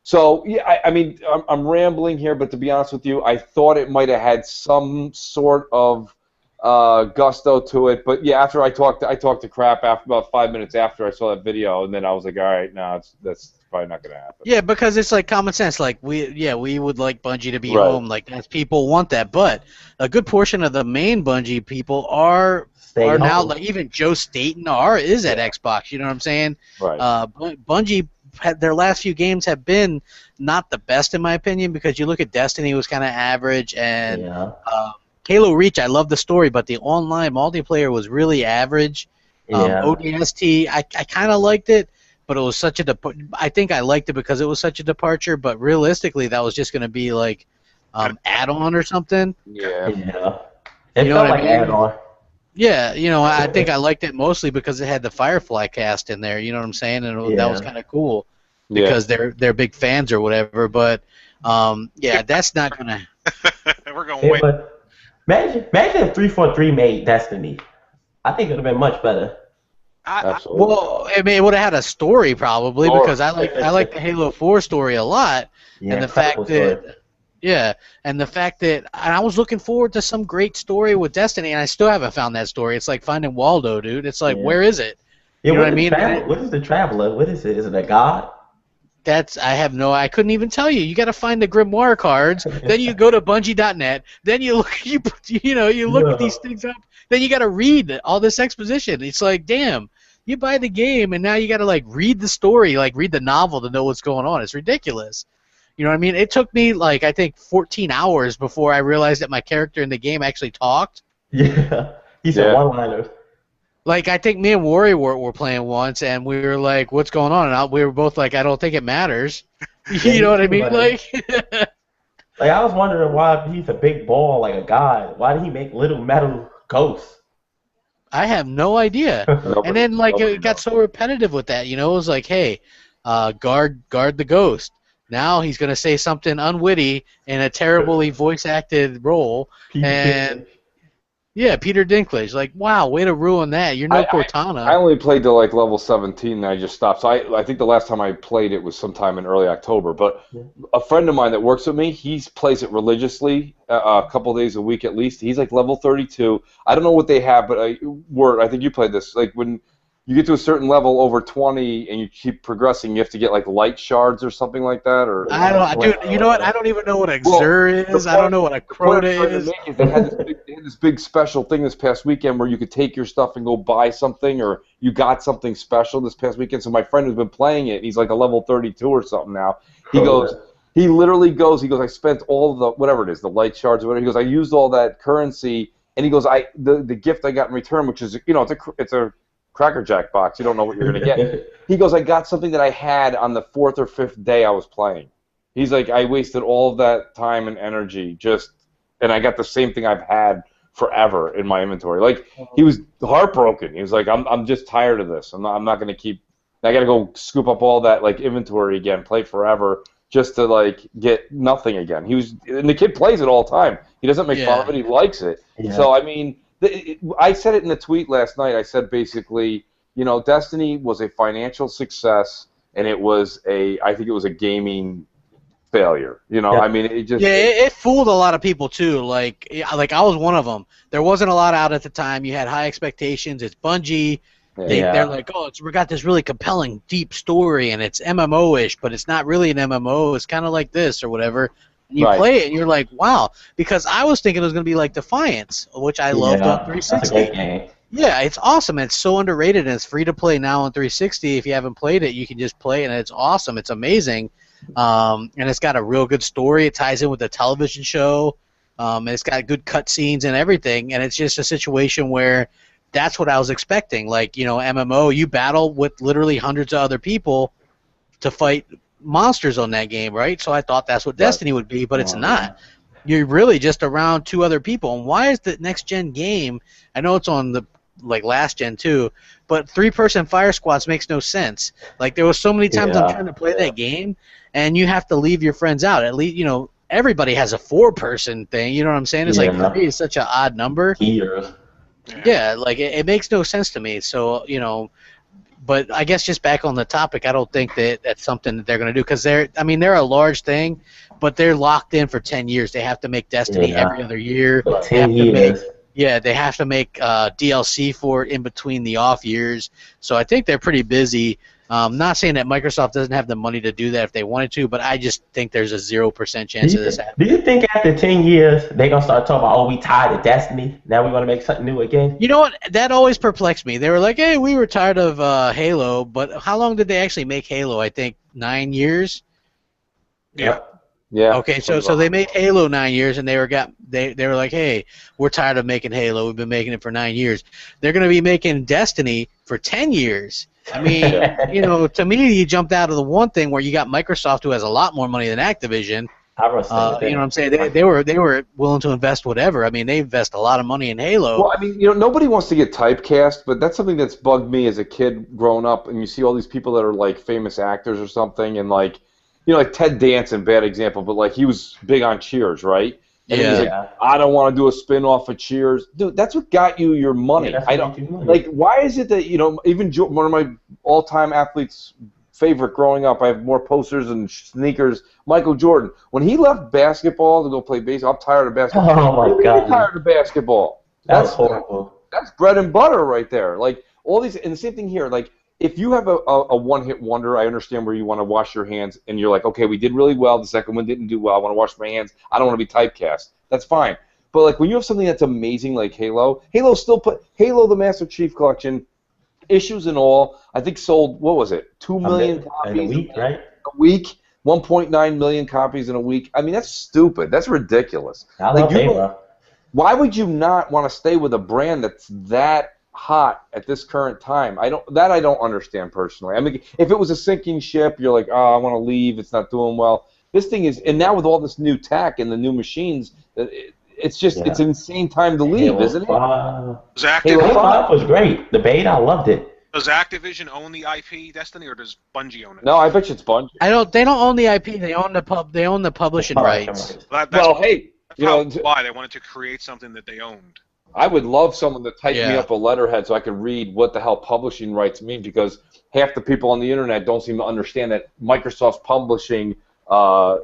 So, yeah, I mean, I'm rambling here, but to be honest with you, I thought it might have had some sort of gusto to it. But, yeah, after I talked to Crap after about 5 minutes after I saw that video, and then I was like, all right, no, that's probably not going to happen. Yeah, because it's like common sense. Like, we would like Bungie to be home. Like, as people want that. But a good portion of the main Bungie people are now, like, even Joe Staten is at Xbox. You know what I'm saying? Right. Bungie... their last few games have been not the best in my opinion, because you look at Destiny was kind of average, and Halo Reach, I love the story, but the online multiplayer was really average. ODST, I kind of liked it, but it was such a I think I liked it because it was such a departure, but realistically that was just going to be like add-on or something. It felt like add-on. Yeah, you know, I think I liked it mostly because it had the Firefly cast in there. You know what I'm saying? And that was kind of cool because they're big fans or whatever. But that's not gonna. We're gonna wait. But imagine if 343 made Destiny. I think it would have been much better. Absolutely. Well, I mean, it would have had a story probably because I like the Halo 4 story a lot, and the fact that. Yeah, and the fact that I was looking forward to some great story with Destiny, and I still haven't found that story. It's like finding Waldo, dude. It's like, where is it? You know what I mean? What is the Traveler? What is it? Is it a god? I couldn't even tell you. You got to find the Grimoire cards. Then you go to Bungie.net. Then you look, you look these things up. Then you got to read all this exposition. It's like, damn, you buy the game, and now you got to like read the story, like read the novel to know what's going on. It's ridiculous. You know what I mean? It took me, like, I think 14 hours before I realized that my character in the game actually talked. Yeah. He said one-liners. Like, I think me and Warrior were playing once, and we were like, what's going on? And we were both like, I don't think it matters. You know what I mean? Like, I was wondering why he's a big ball like a god. Why did he make little metal ghosts? I have no idea. And then, like, it got so repetitive with that. You know, it was like, hey, guard the ghost. Now he's going to say something unwitty in a terribly voice-acted role. Peter Dinklage. Like, wow, way to ruin that. You're no Cortana. I only played to, like, level 17, and I just stopped. So I think the last time I played it was sometime in early October. But a friend of mine that works with me, he plays it religiously a couple days a week at least. He's, like, level 32. I don't know what they have, but I think you played this. Like, when you get to a certain level over 20 and you keep progressing, you have to get like light shards or something like that. Or I don't, dude. You know what? I don't even know what a Xur is. I don't know what a Crota is. They had this big special thing this past weekend where you could take your stuff and go buy something, or you got something special this past weekend. So my friend who's been playing it, he's like a level 32 or something now. He literally goes, I spent all the, whatever it is, the light shards or whatever. He goes, I used all that currency, and he goes, the gift I got in return, which is, you know, it's a Cracker Jack box. You don't know what you're going to get. He goes, I got something that I had on the 4th or 5th day I was playing. He's like, I wasted all of that time and energy and I got the same thing I've had forever in my inventory. Like, he was heartbroken. He was like, I'm just tired of this. I'm not going to keep, I got to go scoop up all that, like, inventory again, play forever, just to, like, get nothing again. And the kid plays it all the time. He doesn't make fun of it. He likes it. Yeah. So, I mean, I said it in the tweet last night. I said basically, you know, Destiny was a financial success, and I think it was a gaming failure. You know, I mean, it fooled a lot of people too. Like I was one of them. There wasn't a lot out at the time. You had high expectations. It's Bungie. They're like, oh, we got this really compelling, deep story, and it's MMO-ish, but it's not really an MMO. It's kind of like this or whatever. And you Right. play it, and you're like, wow. Because I was thinking it was going to be like Defiance, which I loved on That's a 360. great game. Yeah, it's awesome. It's so underrated, and it's free to play now on 360. If you haven't played it, you can just play it, and it's awesome. It's amazing, and it's got a real good story. It ties in with the television show, and it's got good cutscenes and everything. And it's just a situation where that's what I was expecting. Like, you know, MMO, you battle with literally hundreds of other people to fight monsters on that game, right? So I thought that's what Destiny would be, but it's not. You're really just around two other people. And why is the next gen game? I know it's on the last gen too, but 3-person fire squads makes no sense. Like, there was so many times I'm trying to play that game, and you have to leave your friends out. At least, you know, everybody has a 4-person thing. You know what I'm saying? It's like 3 is such an odd number. Yeah, like it makes no sense to me. So, you know, but I guess just back on the topic, I don't think that that's something that they're going to do, because they're a large thing, but they're locked in for 10 years. They have to make Destiny every other year. For 10 years. They have to make DLC for it in between the off years. So I think they're pretty busy. Not saying that Microsoft doesn't have the money to do that if they wanted to, but I just think there's a 0% chance of this happening. Do you think after 10 years they're going to start talking about, oh, we tired of Destiny, now we want to make something new again? You know what? That always perplexed me. They were like, hey, we were tired of Halo, but how long did they actually make Halo? I think 9 years? Yeah. Yeah. Okay, so they made Halo 9 years, and they were like, hey, we're tired of making Halo. We've been making it for 9 years. They're going to be making Destiny for 10 years. I mean, you know, to me, you jumped out of the one thing where you got Microsoft, who has a lot more money than Activision. You know what I'm saying? They were willing to invest whatever. I mean, they invest a lot of money in Halo. Well, I mean, you know, nobody wants to get typecast, but that's something that's bugged me as a kid growing up. And you see all these people that are like famous actors or something, and like, you know, like Ted Danson, bad example, but like he was big on Cheers, right? And he's like, I don't want to do a spin-off of Cheers. Dude, that's what got you your money. Yeah, I don't like. Why is it that, you know, even one of my all-time athletes' favorite growing up, I have more posters and sneakers, Michael Jordan. When he left basketball to go play baseball, I'm tired of basketball. Oh my God! I'm tired of basketball. That's horrible. That's bread and butter right there. Like all these, and the same thing here. Like, if you have a one-hit wonder, I understand where you want to wash your hands, and you're like, okay, we did really well. The second one didn't do well. I want to wash my hands. I don't want to be typecast. That's fine. But like when you have something that's amazing like Halo, Halo the Master Chief Collection, issues and all, I think sold, what was it, 2 million copies in a week, right? A week, 1.9 million copies in a week. I mean, that's stupid. That's ridiculous. Why would you not want to stay with a brand that's that hot at this current time? I don't understand personally. I mean, if it was a sinking ship, you're like, oh, I want to leave. It's not doing well. This thing is, and now with all this new tech and the new machines, it's just it's an insane time to leave, isn't it? Halo 5 was great. The beta, I loved it. Does Activision own the IP Destiny, or does Bungie own it? No, I bet you it's Bungie. They don't own the IP. They own the publishing rights. Well, hey, you know why they wanted to create something that they owned. I would love someone to type me up a letterhead so I could read what the hell publishing rights mean, because half the people on the internet don't seem to understand that Microsoft's publishing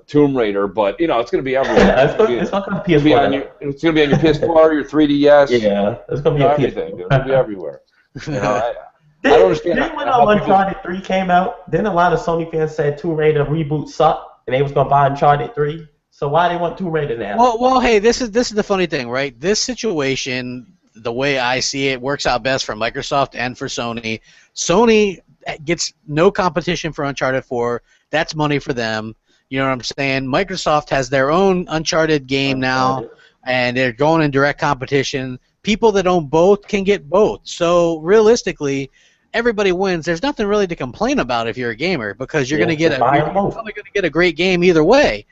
Tomb Raider, but you know it's going to be everywhere. It's going to be PS4. It's going to be on your PS4, your 3DS. Yeah, it's going to be everything. It's going to be everywhere. You know, I don't understand. Then when Uncharted 3 came out, then a lot of Sony fans said Tomb Raider reboot sucked, and they was going to buy Uncharted 3. So why they want Tomb Raider now? Well, hey, this is the funny thing, right? This situation, the way I see it, works out best for Microsoft and for Sony. Sony gets no competition for Uncharted 4. That's money for them. You know what I'm saying? Microsoft has their own Uncharted game now, and they're going in direct competition. People that own both can get both. So realistically, everybody wins. There's nothing really to complain about if you're a gamer, because you're probably going to get a great game either way.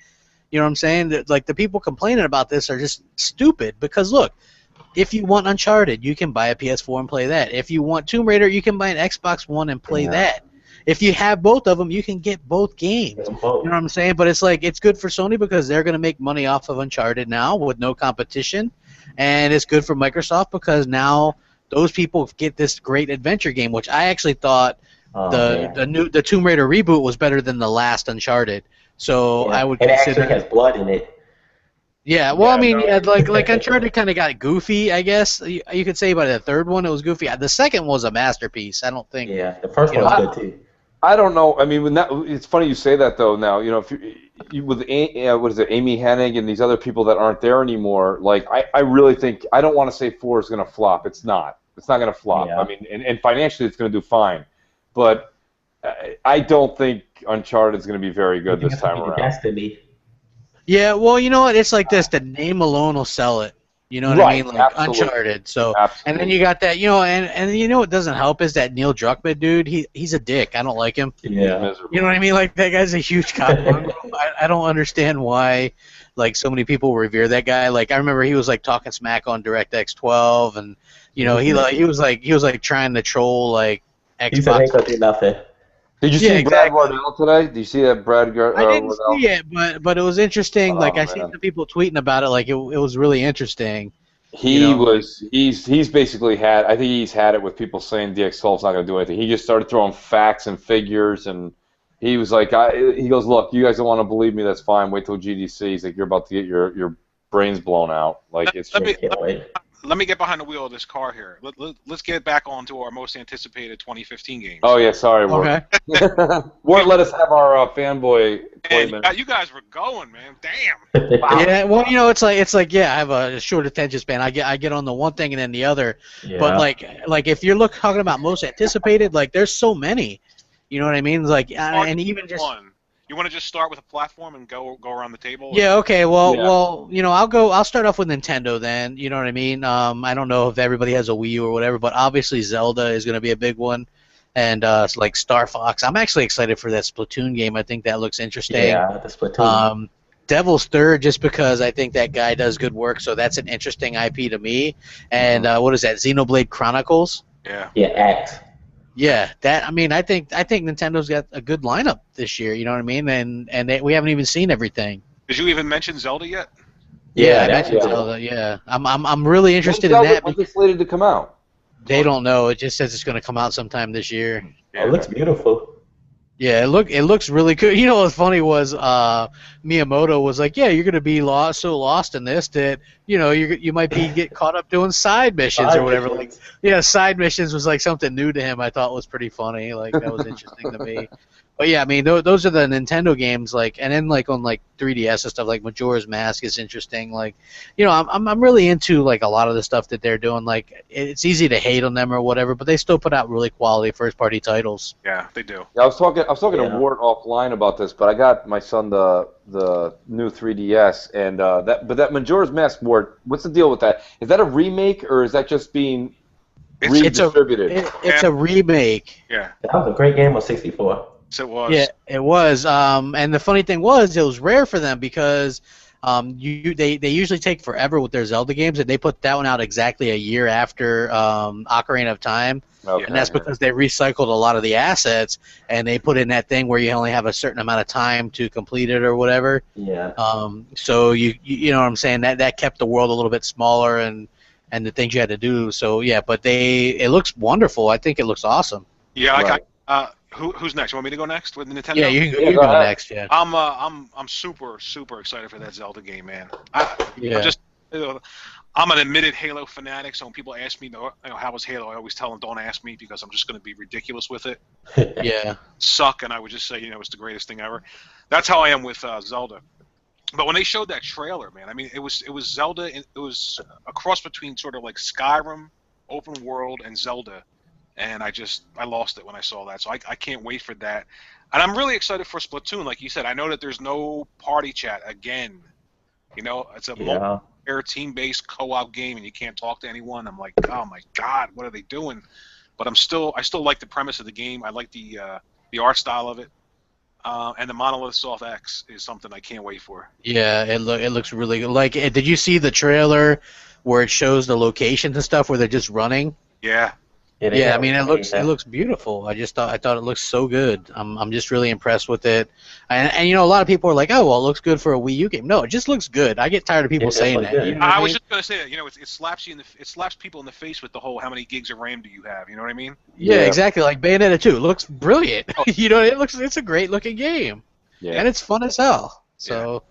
You know what I'm saying? Like, the people complaining about this are just stupid, because look, if you want Uncharted, you can buy a PS4 and play that. If you want Tomb Raider, you can buy an Xbox One and play that. If you have both of them, you can get both games. You know what I'm saying? But it's like, it's good for Sony because they're going to make money off of Uncharted now with no competition, and it's good for Microsoft because now those people get this great adventure game, which I actually thought the Tomb Raider reboot was better than the last Uncharted. So I would consider it actually has blood in it. Yeah, well, I mean, like Uncharted kind of got goofy, I guess you could say. By the third one, it was goofy. The second was a masterpiece. I don't think. Yeah, the first one was good too. I don't know. I mean, it's funny you say that though. Now, if you with what is it, Amy Hennig and these other people that aren't there anymore. Like, I really think I don't want to say 4 is going to flop. It's not. It's not going to flop. Yeah. I mean, and financially, it's going to do fine. But I don't think Uncharted is going to be very good this time around. Destiny. Yeah, well, you know what? It's like this. The name alone will sell it. You know what I mean? Like absolutely. Uncharted. So, Absolutely. and then you got that, and you know what doesn't help is that Neil Druckmann dude. He's a dick. I don't like him. Yeah. You know what I mean? Like that guy's a huge cock. I don't understand why, like so many people revere that guy. Like I remember he was like talking smack on DirectX 12, and he was like trying to troll like Xbox. He said ain't gonna do nothing. Did you see Brad Wardell today? Did you see that Brad Wardell? I didn't see it, but it was interesting. Like I seen some people tweeting about it. Like it was really interesting. He's basically had. I think he's had it with people saying DX12 is not going to do anything. He just started throwing facts and figures, and he was like, he goes, look, you guys don't want to believe me. That's fine. Wait till GDC. He's like, you're about to get your brains blown out. Like it's. Let me get behind the wheel of this car here. Let's get back onto our most anticipated 2015 games. Oh yeah, sorry, okay. Won't let us have our fanboy. You guys were going, man. Damn. Yeah, well, it's like yeah, I have a short attention span. I get on the one thing and then the other. Yeah. But like if you're talking about most anticipated, like there's so many. You know what I mean? Like and even just. You want to just start with a platform and go around the table? Yeah. Okay. Well. I'll start off with Nintendo then. You know what I mean? I don't know if everybody has a Wii U or whatever, but obviously Zelda is going to be a big one, and like Star Fox. I'm actually excited for that Splatoon game. I think that looks interesting. Yeah, the Splatoon. Devil's Third, just because I think that guy does good work, so that's an interesting IP to me. And what is that? Xenoblade Chronicles. Yeah. Yeah. X. Yeah, I think Nintendo's got a good lineup this year. You know what I mean? And we haven't even seen everything. Did you even mention Zelda yet? Yeah, I mentioned Zelda. Yeah, I'm really interested in that. When's it slated to come out? They don't know. It just says it's going to come out sometime this year. Yeah. It looks beautiful. Yeah, it looks really good. You know what's funny was Miyamoto was like, yeah, you're going to be so lost in this that you might get caught up doing side missions or whatever. Like, yeah, side missions was like something new to him. I thought was pretty funny. Like that was interesting to me. But yeah, I mean those are the Nintendo games. Like, and then like on like 3DS and stuff like Majora's Mask is interesting. Like, I'm really into like a lot of the stuff that they're doing. Like it's easy to hate on them or whatever, but they still put out really quality first party titles. Yeah, they do. Yeah, I was talking to Ward offline about this, but I got my son the new 3DS, and that Majora's Mask, Ward, what's the deal with that? Is that a remake or is that just being redistributed? It's a remake. Yeah. That was a great game on 64. It was. Yeah, it was. And the funny thing was, it was rare for them because they usually take forever with their Zelda games, and they put that one out exactly a year after Ocarina of Time. Okay. And that's because they recycled a lot of the assets, and they put in that thing where you only have a certain amount of time to complete it or whatever. Yeah. So you know what I'm saying? That kept the world a little bit smaller and the things you had to do. So yeah, but it looks wonderful. I think it looks awesome. Yeah. Right. Who's next? You want me to go next with Nintendo? Yeah, you can go next. Yeah. I'm super excited for that Zelda game, man. I'm an admitted Halo fanatic, so when people ask me, how was Halo, I always tell them don't ask me because I'm just going to be ridiculous with it. Yeah. Suck, and I would just say, it's the greatest thing ever. That's how I am with Zelda. But when they showed that trailer, man, I mean, it was Zelda. It was a cross between sort of like Skyrim, open world, and Zelda. And I lost it when I saw that. So I can't wait for that. And I'm really excited for Splatoon. Like you said, I know that there's no party chat again. It's a multiplayer team-based co-op game, and you can't talk to anyone. I'm like, oh my God, what are they doing? But I still like the premise of the game. I like the art style of it. And the Monolith Soft X is something I can't wait for. Yeah, it looks really good. Like, did you see the trailer where it shows the locations and stuff where they're just running? Yeah. Yeah, I mean it looks beautiful. I thought it looks so good. I'm just really impressed with it. And a lot of people are like, oh well, it looks good for a Wii U game. No, it just looks good. I get tired of people saying that. I was just gonna say that. It slaps it slaps people in the face with the whole how many gigs of RAM do you have? You know what I mean? Yeah, exactly. Like Bayonetta 2 looks brilliant. It's a great looking game. Yeah. And it's fun as hell. So.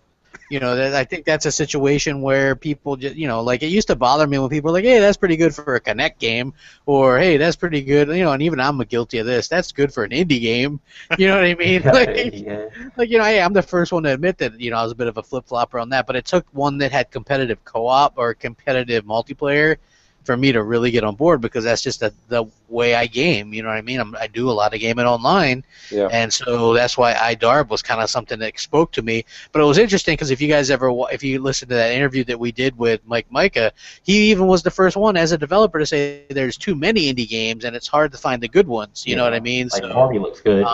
I think that's a situation where people just, like it used to bother me when people were like, hey, that's pretty good for a Kinect game, or hey, that's pretty good, and even I'm guilty of this. That's good for an indie game. You know what I mean? Hey, I'm the first one to admit that, I was a bit of a flip-flopper on that, but it took one that had competitive co-op or competitive multiplayer for me to really get on board, because that's just the way I game. You know what I mean? I do a lot of gaming online, and so that's why iDarb was kind of something that spoke to me. But it was interesting because if you listen to that interview that we did with Mike Micah, he even was the first one as a developer to say there's too many indie games and it's hard to find the good ones. You know what I mean? Like Harvey looks good.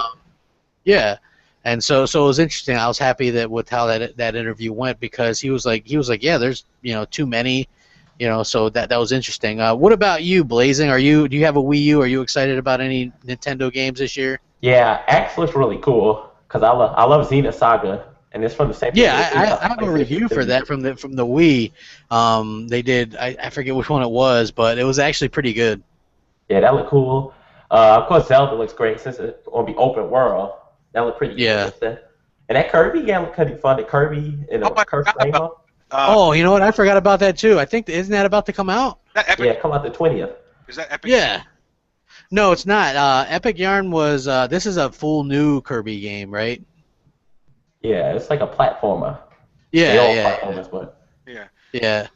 Yeah. And so it was interesting. I was happy that with how that interview went, because he was like, yeah, there's too many. So that was interesting. What about you, Blazing? Do you have a Wii U? Are you excited about any Nintendo games this year? Yeah, X looks really cool because I love Xena Saga, and it's from the same. Yeah, I have a review for that from the Wii. They did. I forget which one it was, but it was actually pretty good. Yeah, that looked cool. Of course, Zelda looks great since it's going to be open world. That looked pretty interesting. And that Kirby game looked kind of fun. The Kirby and the Cursed Rainbow. You know what? I forgot about that too. I think isn't that about to come out? Come out the 20th. Is that Epic? Yeah. No, it's not. Epic Yarn was. This is a full new Kirby game, right? Yeah, it's like a platformer. Yeah. Yeah.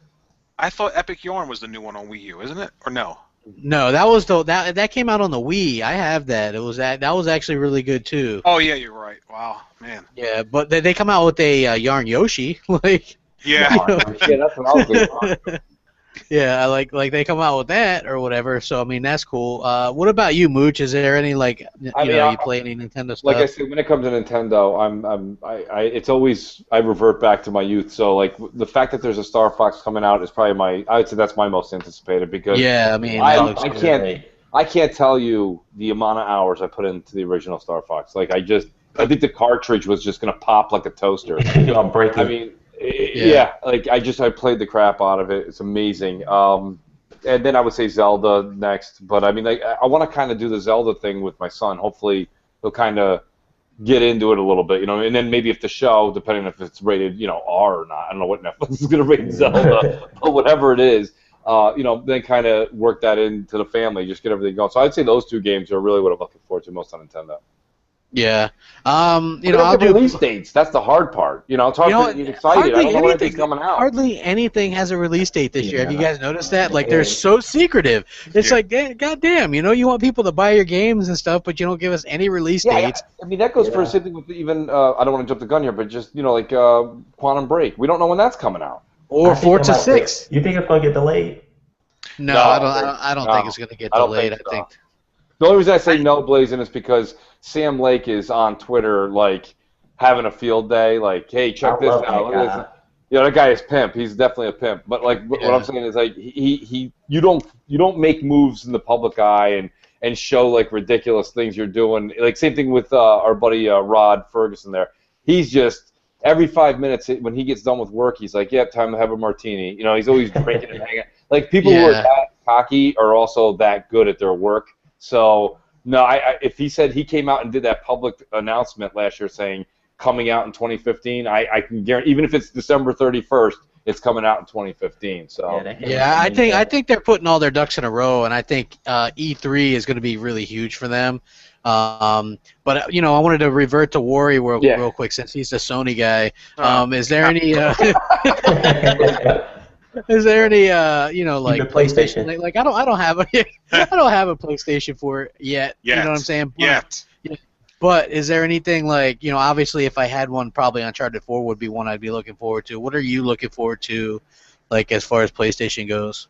I thought Epic Yarn was the new one on Wii U, isn't it? Or no? No, that was that came out on the Wii. I have that. It was that was actually really good too. Oh yeah, you're right. Wow, man. Yeah, but they come out with a Yarn Yoshi, like. Yeah. Yeah, that's what I was thinking. Yeah, like they come out with that or whatever. So I mean, that's cool. What about you, Mooch? Is there any you play any Nintendo stuff? Like I said, when it comes to Nintendo, it's always I revert back to my youth. So like the fact that there's a Star Fox coming out is probably I would say that's my most anticipated, because I mean I can't tell you the amount of hours I put into the original Star Fox. Like I think the cartridge was just gonna pop like a toaster. I'm breaking. I mean. Yeah, like I played the crap out of it. It's amazing. And then I would say Zelda next, but I mean, like I want to kind of do the Zelda thing with my son. Hopefully, he'll kind of get into it a little bit, and then maybe if the show, depending if it's rated, R or not, I don't know what Netflix is going to rate Zelda, but whatever it is, then kind of work that into the family, just get everything going. So I'd say those two games are really what I'm looking forward to most on Nintendo. Yeah. I'll do release dates. That's the hard part. It's hard to get excited. I don't know when anything's coming out. Hardly anything has a release date this year. Have you guys noticed that? Like, they're so secretive. It's like, goddamn, you want people to buy your games and stuff, but you don't give us any release dates. I mean, that goes for something with even, I don't want to jump the gun here, but just, like Quantum Break. We don't know when that's coming out. Or Forza 6. You think it's going to get delayed? No, I don't think it's going to get delayed. I think. The only reason I say no, Blazing, is because Sam Lake is on Twitter, like, having a field day, like, hey, check this out. That guy is pimp. He's definitely a pimp. But, like, what I'm saying is, like, you don't make moves in the public eye and show, like, ridiculous things you're doing. Like, same thing with our buddy Rod Ferguson there. He's just, every 5 minutes when he gets done with work, he's like, yeah, time to have a martini. He's always drinking and hanging. Like, people who are that cocky are also that good at their work. So, no, if he said he came out and did that public announcement last year saying coming out in 2015, I can guarantee, even if it's December 31st, it's coming out in 2015. So I think they're putting all their ducks in a row, and I think E3 is going to be really huge for them. But I wanted to revert to Wari real quick, since he's the Sony guy. Is there any? Is there any like PlayStation? Like I don't have a PlayStation 4 yet. You know what I'm saying? But is there anything like, obviously if I had one, probably Uncharted 4 would be one I'd be looking forward to. What are you looking forward to, like, as far as PlayStation goes?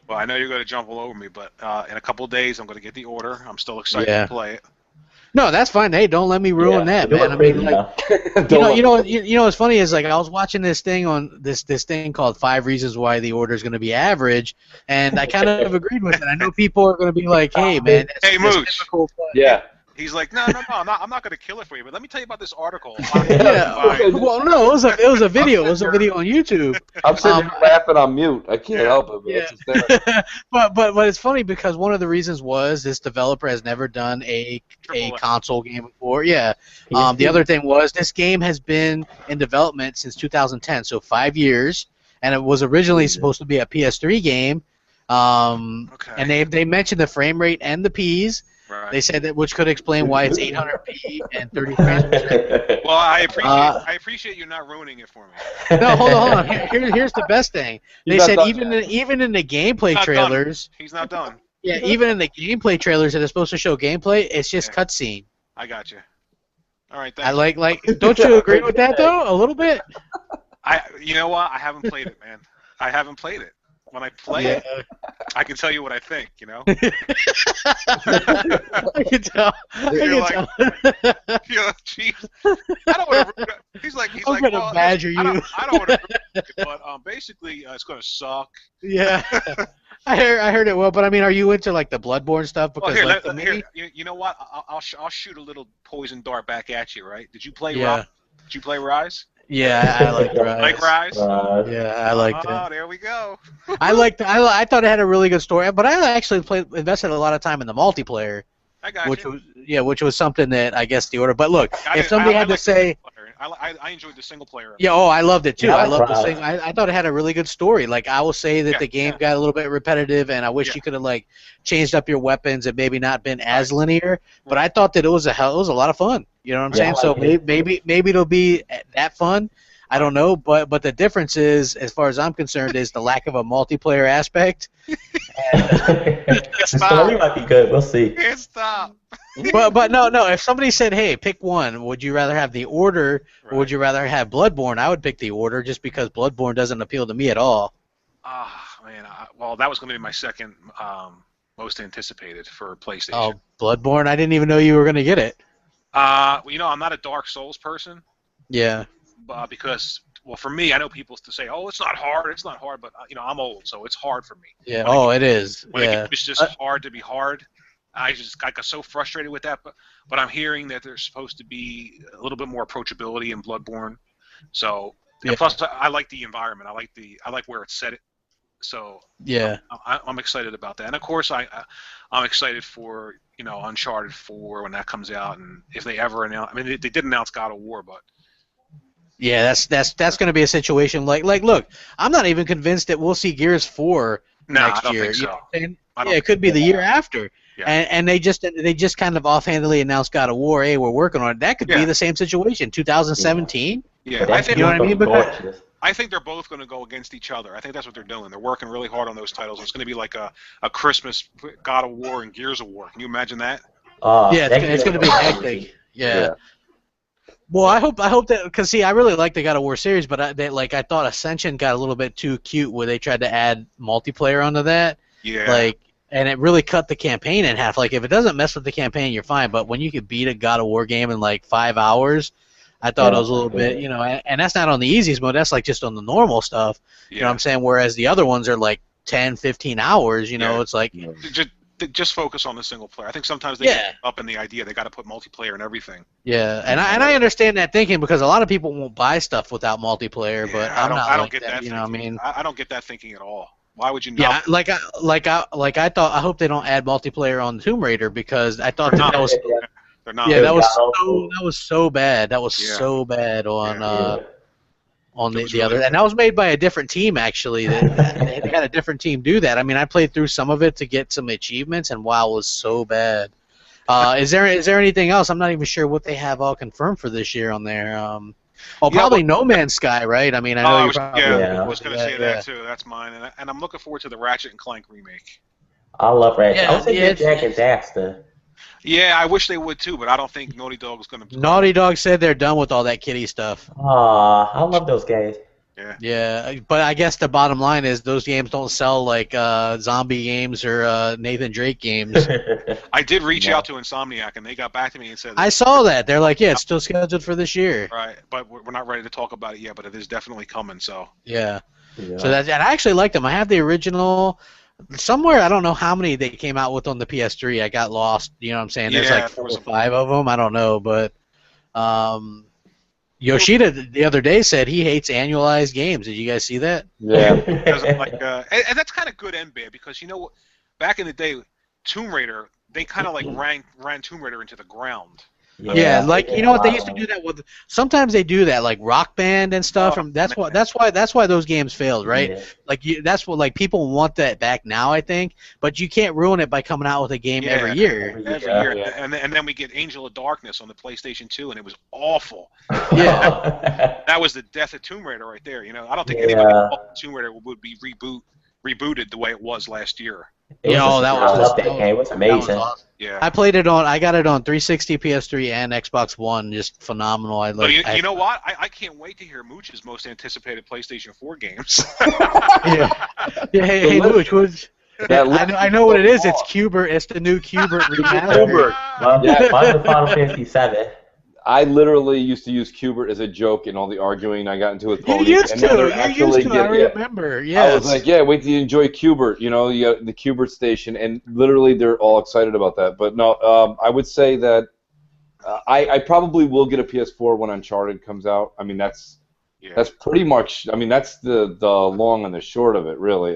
Well, I know you're going to jump all over me, but in a couple of days I'm going to get the order. I'm still excited to play it. No, that's fine. Hey, don't let me ruin that, man. I mean, like, what's funny is, like, I was watching this thing on this thing called 5 Reasons Why the Order is going to be average, and I kind of agreed with it. I know people are going to be like, "Hey, man, hey, Mooch, difficult." Yeah. He's like, no, I'm not going to kill it for you, but let me tell you about this article. Yeah. Well, no, it was a video. It was a video on YouTube. I'm sitting here laughing on mute. I can't help it. But Yeah. it's hysterical. but it's funny because one of the reasons was this developer has never done a console game before. Yeah. The other thing was this game has been in development since 2010, so 5 years, and it was originally supposed to be a PS3 game. And they mentioned the frame rate and the Ps. Right. They said that, which could explain why it's 800p and 30 frames per second. Well, I appreciate you not ruining it for me. No, hold on. Here's the best thing. They said even in the gameplay trailers. He's not done. Yeah, even in the gameplay trailers that are supposed to show gameplay, it's just cutscene. I got you. All right. Thanks. I like. Don't you agree with that though? A little bit. You know what? I haven't played it, man. I haven't played it. When I play it, I can tell you what I think, you know? I can tell. You're like, geez, I don't want to. He's like, I'm gonna badger you. I don't want to. But basically, it's gonna suck. Yeah. I heard it well, but I mean, are you into like the Bloodborne stuff? Because here, you know what? I'll shoot a little poison dart back at you, right? Did you play? Yeah. Did you play Rise? Yeah, I liked Rise. Like Rise? Yeah, I liked it. Oh, there we go. I thought it had a really good story, but I actually invested a lot of time in the multiplayer. I got which was something that I guess the order. But look, if somebody had to say, I enjoyed the single player. Yeah, I loved it too. I loved the thing. I thought it had a really good story. Like I will say that the game got a little bit repetitive, and I wish you could have like changed up your weapons and maybe not been as linear. But I thought that it was a lot of fun. You know what I'm saying? So maybe it'll be that fun. I don't know, but the difference is, as far as I'm concerned, is the lack of a multiplayer aspect. The story might be good. We'll see. Can't stop. But no. If somebody said, "Hey, pick one," would you rather have the Order or would you rather have Bloodborne? I would pick the Order just because Bloodborne doesn't appeal to me at all. Man. Well, that was going to be my second most anticipated for PlayStation. Oh, Bloodborne! I didn't even know you were going to get it. You know, I'm not a Dark Souls person. Yeah. Because, well, for me, I know people to say, "Oh, it's not hard," but you know, I'm old, so it's hard for me. Yeah. It is. When it's just hard to be hard. I got so frustrated with that, but I'm hearing that there's supposed to be a little bit more approachability in Bloodborne. So, and plus, I like the environment. I like where it's set. So yeah, I'm excited about that. And of course, I'm excited for Uncharted 4 when that comes out, and if they ever announce. I mean, they did announce God of War, but. Yeah, that's going to be a situation like look, I'm not even convinced that we'll see Gears 4 next year. Think so. You know what I'm saying? It could be the year after. Yeah. And they just kind of offhandedly announced God of War. Hey, we're working on it. That could be the same situation. 2017. Yeah, I think, you know what I mean. Because I think they're both going to go against each other. I think that's what they're doing. They're working really hard on those titles. It's going to be like a Christmas God of War and Gears of War. Can you imagine that? Yeah, it's going to be hectic. Yeah. Well, I hope that, because see, I really like the God of War series, but I thought Ascension got a little bit too cute where they tried to add multiplayer onto that. Yeah. And it really cut the campaign in half. Like, if it doesn't mess with the campaign, you're fine. But when you could beat a God of War game in like 5 hours, I thought it was a little bit, and that's not on the easiest mode. That's like just on the normal stuff. Yeah. You know what I'm saying? Whereas the other ones are like 10, 15 hours. It's like. Just focus on the single player. I think sometimes they get up in the idea they got to put multiplayer and everything. Yeah, and I understand that thinking because a lot of people won't buy stuff without multiplayer, but I don't get that. You know what I mean? I don't get that thinking at all. Why would you not? Yeah, I thought. I hope they don't add multiplayer on Tomb Raider because I thought that was. They're not. Yeah, that was so bad. That was so bad on the other, and that was made by a different team actually. They had a different team do that. I mean, I played through some of it to get some achievements, and wow, it was so bad. Is there anything else? I'm not even sure what they have all confirmed for this year on there. Probably No Man's Sky, right? I mean, I know you're probably. I was going to say that too. That's mine, and I'm looking forward to the Ratchet and Clank remake. I love Ratchet. I was thinking Jack and Daxter. Yeah, I wish they would too, but I don't think Naughty Dog is going to. Naughty Dog said they're done with all that kiddie stuff. I love those guys. Yeah, but I guess the bottom line is those games don't sell like zombie games or Nathan Drake games. I did reach out to Insomniac, and they got back to me and said... I saw that. They're like, yeah, it's still scheduled for this year. Right, but we're not ready to talk about it yet, but it is definitely coming, so... Yeah. So and I actually like them. I have the original somewhere, I don't know how many they came out with on the PS3. I got lost. You know what I'm saying? There's Yeah, like there 4 was or 5 of them. I don't know, but Yoshida the other day said he hates annualized games. Did you guys see that? Yeah. doesn't like, and that's kind of good and bad because you know what? Back in the day, Tomb Raider, they kind of like ran Tomb Raider into the ground. Yeah, like you know what they used to do that with. Sometimes they do that, like Rock Band and stuff. Oh, And that's man. why those games failed, right? Yeah. Like that's what like people want that back now, I think. But you can't ruin it by coming out with a game every year. Every year, and then we get Angel of Darkness on the PlayStation 2, and it was awful. Yeah. That was the death of Tomb Raider right there. You know, I don't think anybody thought Tomb Raider would be rebooted the way it was last year. It was amazing. Awesome. Yeah. I played it on. I got it on 360, PS3, and Xbox One. Just phenomenal. I like. You know what? I can't wait to hear Mooch's most anticipated PlayStation 4 games. Yeah. Hey, Mooch. I know what it is. It's Cubert. It's the new Cubert remaster. Final Fantasy 7. I literally used to use Cubert as a joke in all the arguing I got into with Pony. You used to. I remember. Yes. I was like, yeah, wait till you enjoy Cubert. You know, you got the Cubert station, and literally they're all excited about that. But no, I would say that I probably will get a PS4 when Uncharted comes out. I mean, that's pretty much. I mean, that's the long and the short of it, really.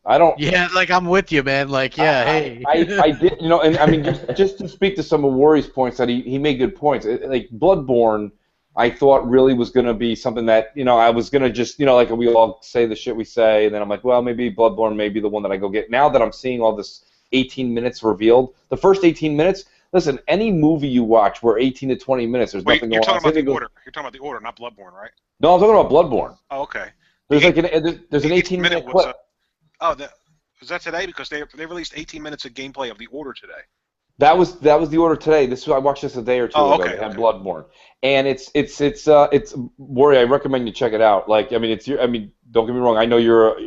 I don't. Yeah, like I'm with you, man. Like, yeah, hey. I did, you know, and I mean, just to speak to some of Warry's points, that he made good points. Like Bloodborne, I thought really was going to be something that, you know, I was going to just, you know, like we all say the shit we say, and then I'm like, well, maybe Bloodborne may be the one that I go get. Now that I'm seeing all this 18 minutes revealed, the first 18 minutes. Listen, any movie you watch where 18 to 20 minutes, there's nothing going on. You're talking about the order, not Bloodborne, right? No, I'm talking about Bloodborne. Oh, okay. There's like there's an 18-minute clip. Was that today? Because they released 18 minutes of gameplay of the order today. That was the order today. I watched this a day or two ago. Okay, they had Bloodborne, and it's Warry. I recommend you check it out. Like, I mean, don't get me wrong. I know you're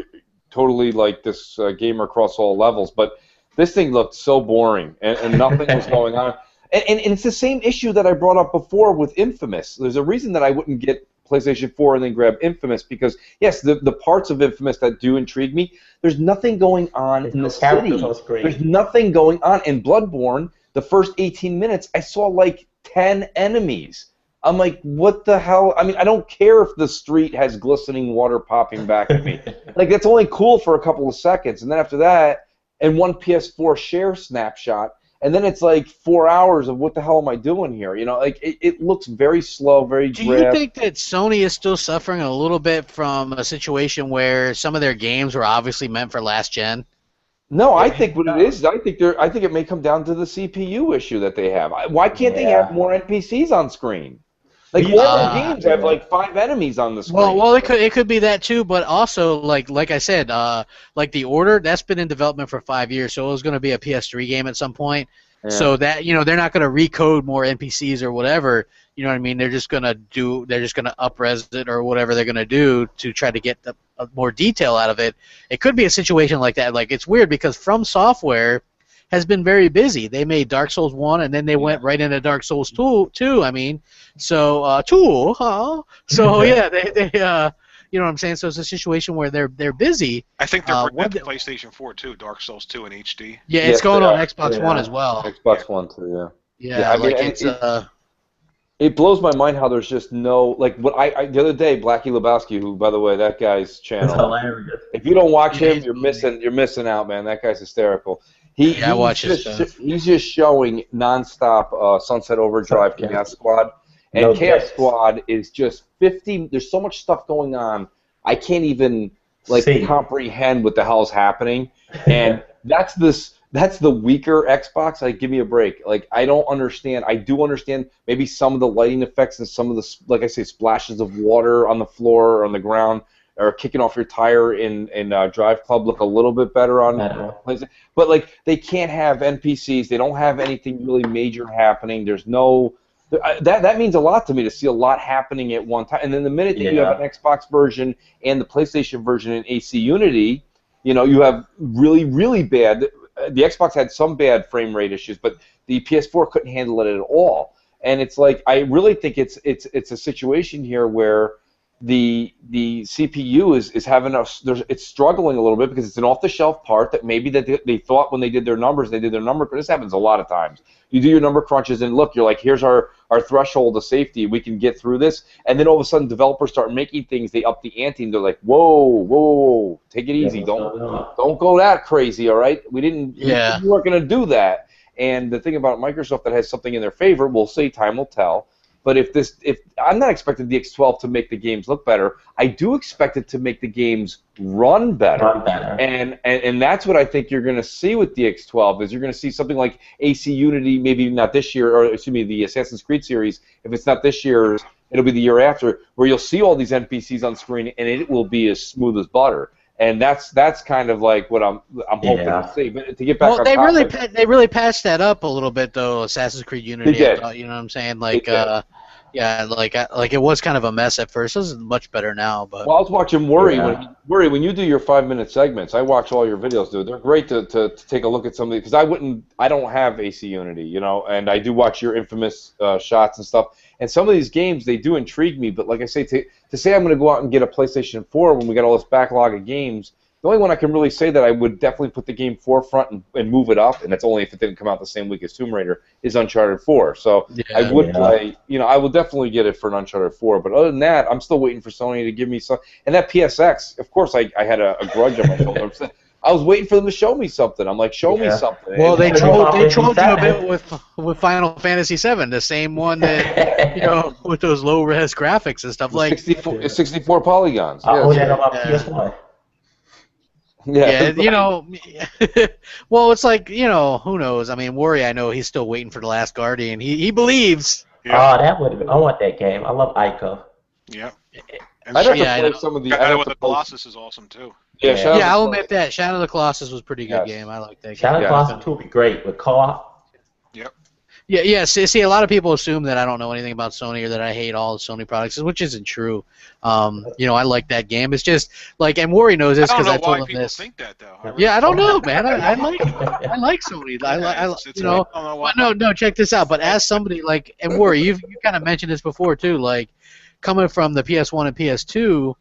totally like this gamer across all levels, but this thing looked so boring, and nothing was going on. And it's the same issue that I brought up before with Infamous. There's a reason that I wouldn't get PlayStation 4 and then grab Infamous, because yes, the parts of Infamous that do intrigue me, there's nothing going on in the city. There's nothing going on. In Bloodborne, the first 18 minutes, I saw like 10 enemies. I'm like, what the hell? I mean, I don't care if the street has glistening water popping back at me. Like, that's only cool for a couple of seconds, and then after that, and one PS4 share snapshot, and then it's like 4 hours of what the hell am I doing here? You know, like it looks very slow, very drab. Do you think that Sony is still suffering a little bit from a situation where some of their games were obviously meant for last gen? No, I think what it is, I think it may come down to the CPU issue that they have. Why can't they have more NPCs on screen? Like all the games have like 5 enemies on the screen. Well, it could be that too, but also like I said, like The Order, that's been in development for 5 years, so it was going to be a PS3 game at some point. Yeah. So that, you know, they're not going to recode more NPCs or whatever. You know what I mean? They're just going to up-res it or whatever they're going to do to try to get more detail out of it. It could be a situation like that. Like, it's weird because From Software has been very busy. They made Dark Souls 1 and then they went right into Dark Souls 2. I mean, so 2, huh? So yeah, they you know what I'm saying? So it's a situation where they're busy. I think they're bringing the PlayStation 4 too, Dark Souls 2 in HD. Yeah, it's going on Xbox One as well. Xbox One too, yeah. Yeah, like it's it blows my mind how there's just no, like, what I the other day, Blackie Lebowski, who, by the way, that guy's channel. It's hilarious. If you don't watch him, you're missing out, man. That guy's hysterical. I watch his stuff. He's just showing nonstop Sunset Overdrive, Chaos Squad. And Chaos Squad is just 50. There's so much stuff going on. I can't even comprehend what the hell's happening. And that's the weaker Xbox. Like, give me a break. Like, I don't understand. I do understand maybe some of the lighting effects and some of the, like I say, splashes of water on the floor or on the ground or kicking off your tire in Drive Club look a little bit better on PlayStation. But like, they can't have NPCs. They don't have anything really major happening. There's no. That means a lot to me, to see a lot happening at one time. And then the minute that you have an Xbox version and the PlayStation version in AC Unity, you know, you have really, really bad. The Xbox had some bad frame rate issues, but the PS4 couldn't handle it at all. And it's like, I really think it's a situation here where the CPU is having it's struggling a little bit because it's an off-the-shelf part that maybe that they thought when they did their numbers, they did their number. This happens a lot of times. You do your number crunches and look, you're like, here's our threshold of safety. We can get through this. And then all of a sudden, developers start making things. They up the ante and they're like, whoa, take it easy. Don't go that crazy. All right, we weren't going to do that. And the thing about Microsoft that has something in their favor, we'll see. Time will tell. But if I'm not expecting the X12 to make the games look better, I do expect it to make the games run better. And that's what I think you're going to see with the X12 is you're going to see something like AC Unity, maybe not this year, or excuse me, the Assassin's Creed series. If it's not this year, it'll be the year after, where you'll see all these NPCs on screen, and it will be as smooth as butter. And that's kind of like what I'm hoping to see. But to get back on topic, they really patched that up a little bit though. Assassin's Creed Unity, they did. you know what I'm saying? Like like it was kind of a mess at first. This is much better now. But I was watching when you do your 5-minute segments. I watch all your videos, dude. They're great to take a look at some of because I don't have AC Unity, you know, and I do watch your infamous shots and stuff. And some of these games, they do intrigue me, but like I say, to say I'm going to go out and get a PlayStation 4 when we got all this backlog of games, the only one I can really say that I would definitely put the game forefront and move it up, and that's only if it didn't come out the same week as Tomb Raider, is Uncharted 4. So I would play, I will definitely get it for an Uncharted 4. But other than that, I'm still waiting for Sony to give me some. And that PSX, of course, I had a grudge on my shoulder. I was waiting for them to show me something. I'm like, show me something. Well, they trolled you a bit with Final Fantasy VII, the same one that with those low res graphics and stuff like 64 polygons. I own that on my PS1. Well, it's like who knows? I mean, Worry, I know he's still waiting for The Last Guardian. He believes. Yeah. Oh, that would. I want that game. I love Ico. Yeah. I'd have to play some of the. Shadow of the Colossus is awesome too. Yeah, I'll admit that. Shadow of the Colossus was a pretty good game. I like that game. Shadow of the Colossus 2 would be great with co-op. Yep. Yeah. See, a lot of people assume that I don't know anything about Sony or that I hate all the Sony products, which isn't true. I like that game. It's just like, and Worry knows this because I told him this. I don't know why people think that though. I don't know, man. I like Sony. No. Check this out. But as somebody like, and Worry, you kind of mentioned this before too. Like, coming from the PS1 and PS2,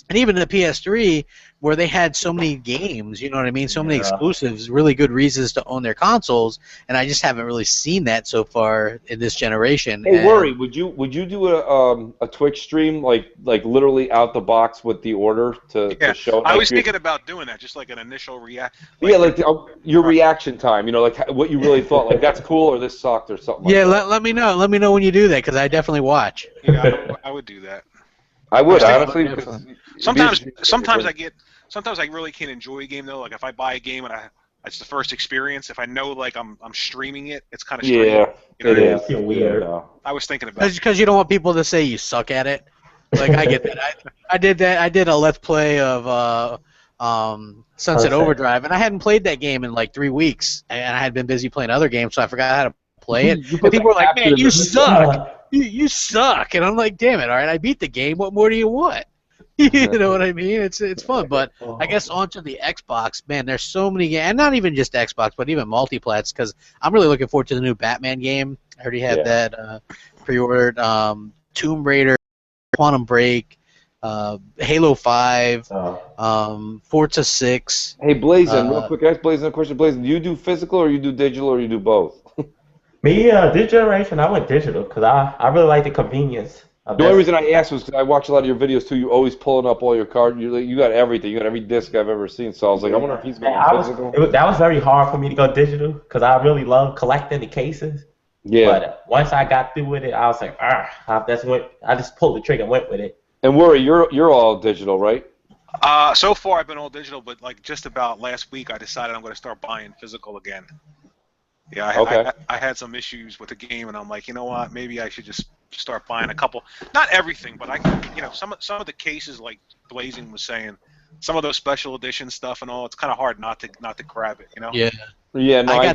and even the PS3, where they had so many games, you know what I mean? So many exclusives, really good reasons to own their consoles, and I just haven't really seen that so far in this generation. Hey, Worry, would you do a Twitch stream like literally out the box with the order to show? I was thinking about doing that, just like an initial reaction. Your reaction time, like what you really thought, like that's cool or this sucked or something. Yeah, let me know. Let me know when you do that, because I definitely watch. Yeah, I would do that. I would honestly. Sometimes I really can't enjoy a game though. Like if I buy a game and it's the first experience. If I know like I'm streaming it, it's kind of strange. Yeah, it is. Feel weird. I was thinking about because you don't want people to say you suck at it. Like I get that. I did that. I did a Let's Play of Sunset Overdrive, and I hadn't played that game in like 3 weeks, and I had been busy playing other games, so I forgot how to play it. And people were like, "Man, you suck! You suck!" And I'm like, "Damn it! All right, I beat the game. What more do you want?" You know what I mean? It's fun, but I guess onto the Xbox, man, there's so many games, and not even just Xbox, but even multiplats, because I'm really looking forward to the new Batman game. I already had that pre-ordered. Tomb Raider, Quantum Break, Halo 5, Forza 6. Hey, Blazin, real quick, ask Blazin a question. Blazin, do you do physical or you do digital or you do both? Me, this generation, I went digital because I really like the convenience. The only reason I asked was because I watch a lot of your videos too. You're always pulling up all your cards. You got everything. You got every disc I've ever seen. So I was like, I wonder if he's going physical. That was very hard for me to go digital because I really love collecting the cases. Yeah. But once I got through with it, I was like, I just pulled the trigger and went with it. And Worry, you're all digital, right? So far I've been all digital, but just about last week I decided I'm going to start buying physical again. Yeah, I had some issues with the game, and I'm like, you know what? Maybe I should just start buying a couple. Not everything, but some of the cases, like Blazing was saying, some of those special edition stuff and all. It's kind of hard not to grab it, Yeah. Yeah. No, I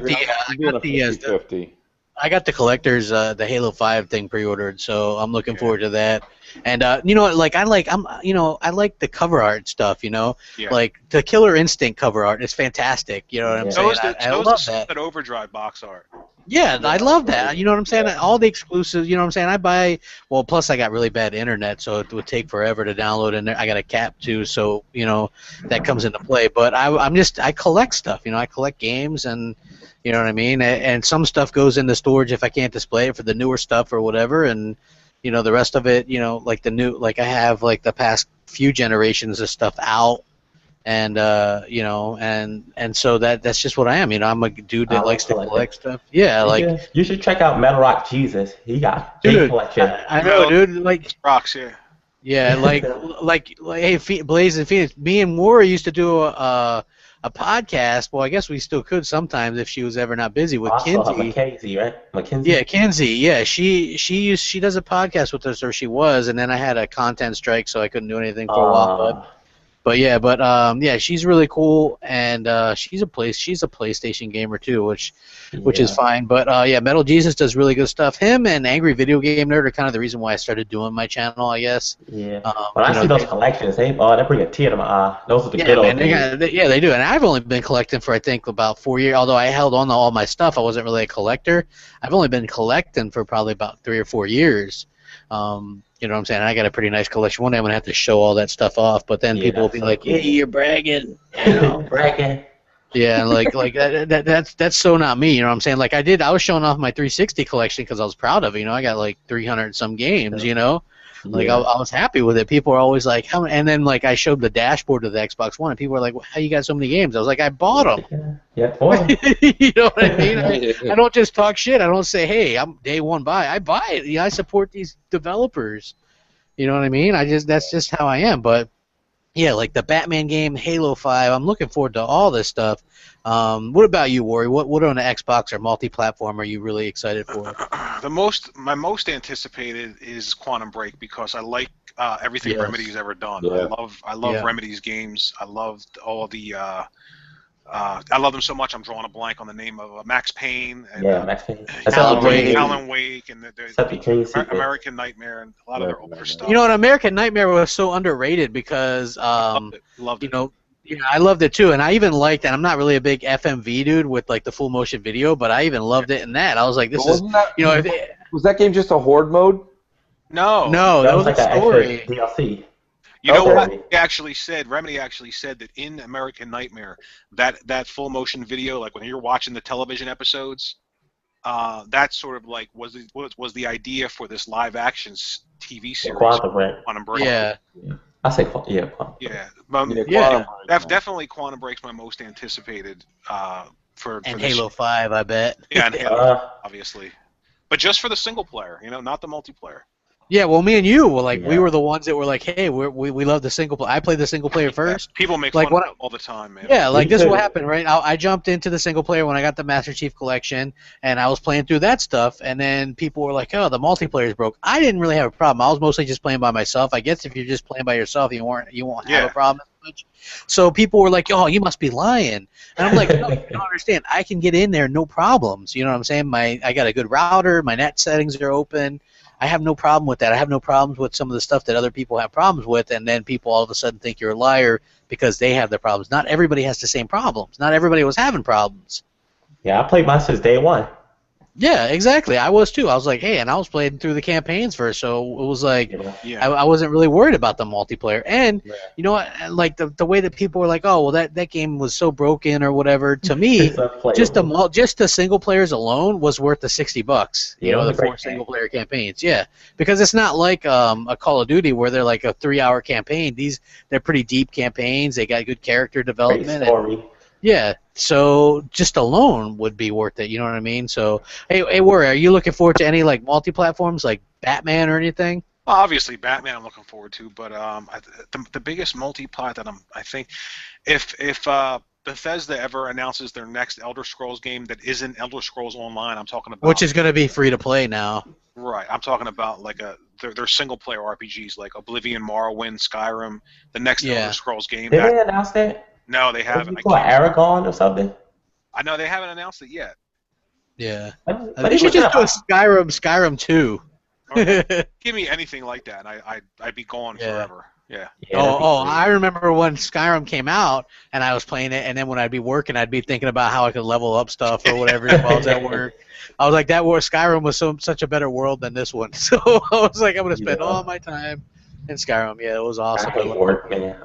got the collector's the Halo 5 thing pre-ordered, so I'm looking forward to that. And I like the cover art stuff, like the Killer Instinct cover art is fantastic. You know what I'm saying? I love that. That Overdrive box art. Yeah, I love that. You know what I'm saying? All the exclusives, you know what I'm saying? I buy, well, plus I got really bad internet, so it would take forever to download, and I got a cap too, so, that comes into play. But I collect stuff, I collect games, and, you know what I mean? And some stuff goes into storage if I can't display it for the newer stuff or whatever, and, the rest of it, like I have, like, the past few generations of stuff out. And and so that's just what I am. I'm a dude that likes to collect stuff. Yeah, you should check out Metal Rock Jesus. He got big dude, collection. I know, dude. Like rocks, yeah. Yeah, like hey, Blaze and Phoenix. Me and Maury used to do a podcast. Well, I guess we still could sometimes if she was ever not busy with Kinsey. Mackenzie, right? Mackenzie. Yeah, Kinsey. Yeah, she does a podcast with us, or she was, and then I had a content strike, so I couldn't do anything for a while. But yeah, she's really cool, and she's a PlayStation gamer too, which is fine. But yeah, Metal Jesus does really good stuff. Him and Angry Video Game Nerd are kind of the reason why I started doing my channel, I guess. Yeah. When I see those collections, they bring a tear to my eye. Those are the good old days. Yeah, they do. And I've only been collecting for I think about 4 years. Although I held on to all my stuff, I wasn't really a collector. I've only been collecting for probably about 3 or 4 years. You know what I'm saying? I got a pretty nice collection. One day I'm gonna have to show all that stuff off, but then people will be like, "Hey, you're bragging," bragging. Yeah, like that's so not me. You know what I'm saying? Like I was showing off my 360 collection because I was proud of it. I got like 300 some games. Like I was happy with it. People are always like, "How?" And then like I showed the dashboard of the Xbox One, and people were like, "How you got so many games?" I was like, "I bought them." Yeah. You know what I mean? I don't just talk shit. I don't say, "Hey, I'm day one buy." I buy it. I support these developers. You know what I mean? That's just how I am. But yeah, like the Batman game, Halo 5. I'm looking forward to all this stuff. What about you, Wari? What on the Xbox or multi-platform are you really excited for? My most anticipated is Quantum Break because I like everything Remedy's ever done. Yeah. I love Remedy's games. I loved all the. I love them so much. I'm drawing a blank on the name of Max Payne and Max Payne. Alan Wake, and the American Nightmare, and a lot of their older stuff. You know what? American Nightmare was so underrated because loved it. I loved it too, and I even liked. And I'm not really a big FMV dude with like the full motion video, but I even loved it in that. I was like, this is was that game just a horde mode? No, that was like a story. DLC. You know what? Remedy actually said that in American Nightmare, that full motion video, like when you're watching the television episodes, that sort of like was the idea for this live action TV series. Quantum Break. Yeah. I say yeah. Definitely Quantum Break's my most anticipated for Halo 5, I bet. Yeah, and Halo, obviously, but just for the single player, not the multiplayer. Yeah, well, me and you were like, we were the ones that were like, hey, we love the single player. I played the single player first. People make fun of it all the time, man. Yeah, like this is what happened, right? I jumped into the single player when I got the Master Chief Collection, and I was playing through that stuff, and then people were like, oh, the multiplayer is broke. I didn't really have a problem. I was mostly just playing by myself. I guess if you're just playing by yourself, you won't have a problem as much. So people were like, oh, you must be lying. And I'm like, no, you don't understand. I can get in there, no problems. You know what I'm saying? I got a good router. My net settings are open. I have no problem with that. I have no problems with some of the stuff that other people have problems with, and then people all of a sudden think you're a liar because they have the problems. Not everybody has the same problems. Not everybody was having problems. Yeah, I played mine since day one. Yeah, exactly. I was too. I was like, hey, and I was playing through the campaigns first, so it was like, I wasn't really worried about the multiplayer. And you know what? Like the way that people were like, oh, well, that game was so broken or whatever. To me, just the single players alone was worth the $60. You know, the 4 single player campaigns. Yeah, because it's not like a Call of Duty where they're like a 3-hour campaign. They're pretty deep campaigns. They got good character development. Great story. Yeah, so just alone would be worth it. You know what I mean? So, hey, Warrior, are you looking forward to any like multi-platforms like Batman or anything? Well, obviously, Batman I'm looking forward to, but the biggest multi-plat that I think, if Bethesda ever announces their next Elder Scrolls game that isn't Elder Scrolls Online, I'm talking about, which is going to be free to play now. Right, I'm talking about like their single player RPGs like Oblivion, Morrowind, Skyrim, the next Elder Scrolls game. Did they announce that? No, they haven't. Aragon or something? I know they haven't announced it yet. Yeah. They should just do a Skyrim 2. Give me anything like that, and I'd be gone forever. Yeah. I remember when Skyrim came out and I was playing it, and then when I'd be working, I'd be thinking about how I could level up stuff or whatever while I was at work. I was like, Skyrim was such a better world than this one. So I was like, I'm gonna spend all my time in Skyrim. Yeah, it was awesome. I hate work, man.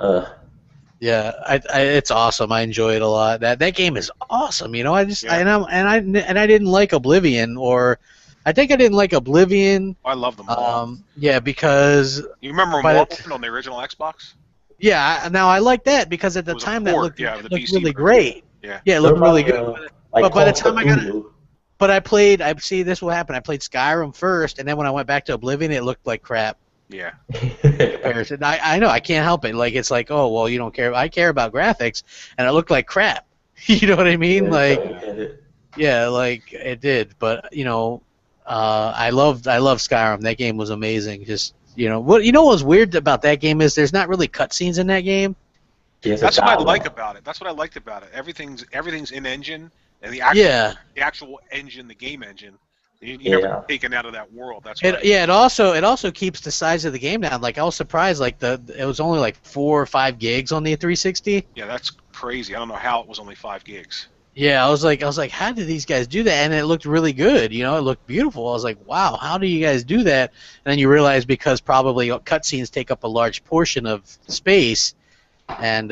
Yeah, it's awesome. I enjoy it a lot. That game is awesome. You know, I didn't like Oblivion, or I think I didn't like Oblivion. I love them all. Yeah, because you remember Morrowind on the original Xbox? Yeah, now I like that because at the time that looked really great. Yeah, it looked really good. But by the time I got it, but I played. See, this will happen. I played Skyrim first, and then when I went back to Oblivion, it looked like crap. Yeah. Comparison. I know. I can't help it. Like, it's like, oh well, you don't care. I care about graphics, and it looked like crap. You know what I mean? Like, yeah, like it did. But you know, I love Skyrim. That game was amazing. Just what was weird about that game is there's not really cutscenes in that game. That's what I like about it. That's what I liked about it. Everything's in engine, and the actual engine, the game engine. You never taken out of that world. That's right. It also keeps the size of the game down. Like, I was surprised. Like, it was only like 4 or 5 gigs on the 360. Yeah, that's crazy. I don't know how it was only 5 gigs. Yeah, I was like, how did these guys do that? And it looked really good. You know, it looked beautiful. I was like, wow, how do you guys do that? And then you realize because probably cutscenes take up a large portion of space. And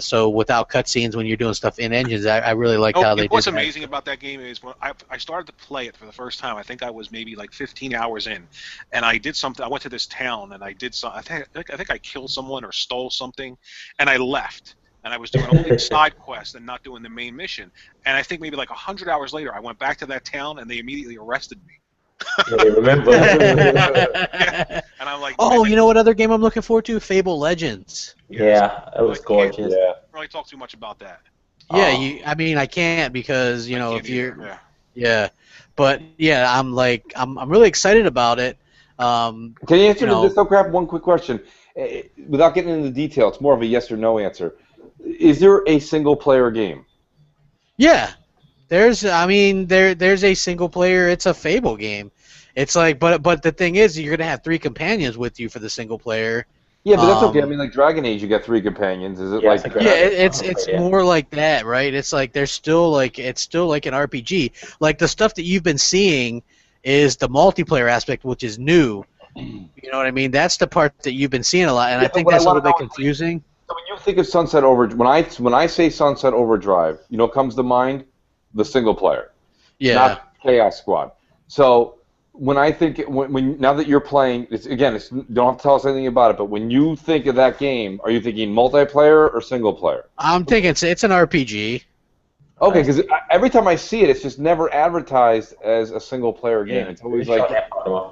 so without cutscenes, when you're doing stuff in engines, I really liked how they did that. What's amazing about that game is when I started to play it for the first time, I think I was maybe like 15 hours in, and I did something. I went to this town, and I did something. I think I killed someone or stole something, and I left. And I was doing only the side quest and not doing the main mission. And I think maybe like 100 hours later, I went back to that town, and they immediately arrested me. Yeah, remember? Yeah. And I'm like, oh, you know what other game I'm looking forward to? Fable Legends. Yeah, it was gorgeous. I can't really talk too much about that. Yeah, I mean, I can't because if you're, but yeah, I'm really excited about it. Can you answer this? Though, Crap. One quick question, without getting into the detail. It's more of a yes or no answer. Is there a single player game? Yeah. There's a single player. It's a Fable game. It's like, but the thing is, you're gonna have 3 companions with you for the single player. Yeah, but that's okay. I mean, like Dragon Age, you got 3 companions. Is it like? Yeah, it's more like that, right? It's like it's still like an RPG. Like the stuff that you've been seeing is the multiplayer aspect, which is new. You know what I mean? That's the part that you've been seeing a lot, and I think that's a little bit confusing. So when you think of Sunset Overdrive, when I say Sunset Overdrive, what comes to mind? The single player, not Chaos Squad. So when I think now that you're playing, don't have to tell us anything about it. But when you think of that game, are you thinking multiplayer or single player? I'm thinking it's an RPG. Okay, because every time I see it, it's just never advertised as a single player game. It's always like, I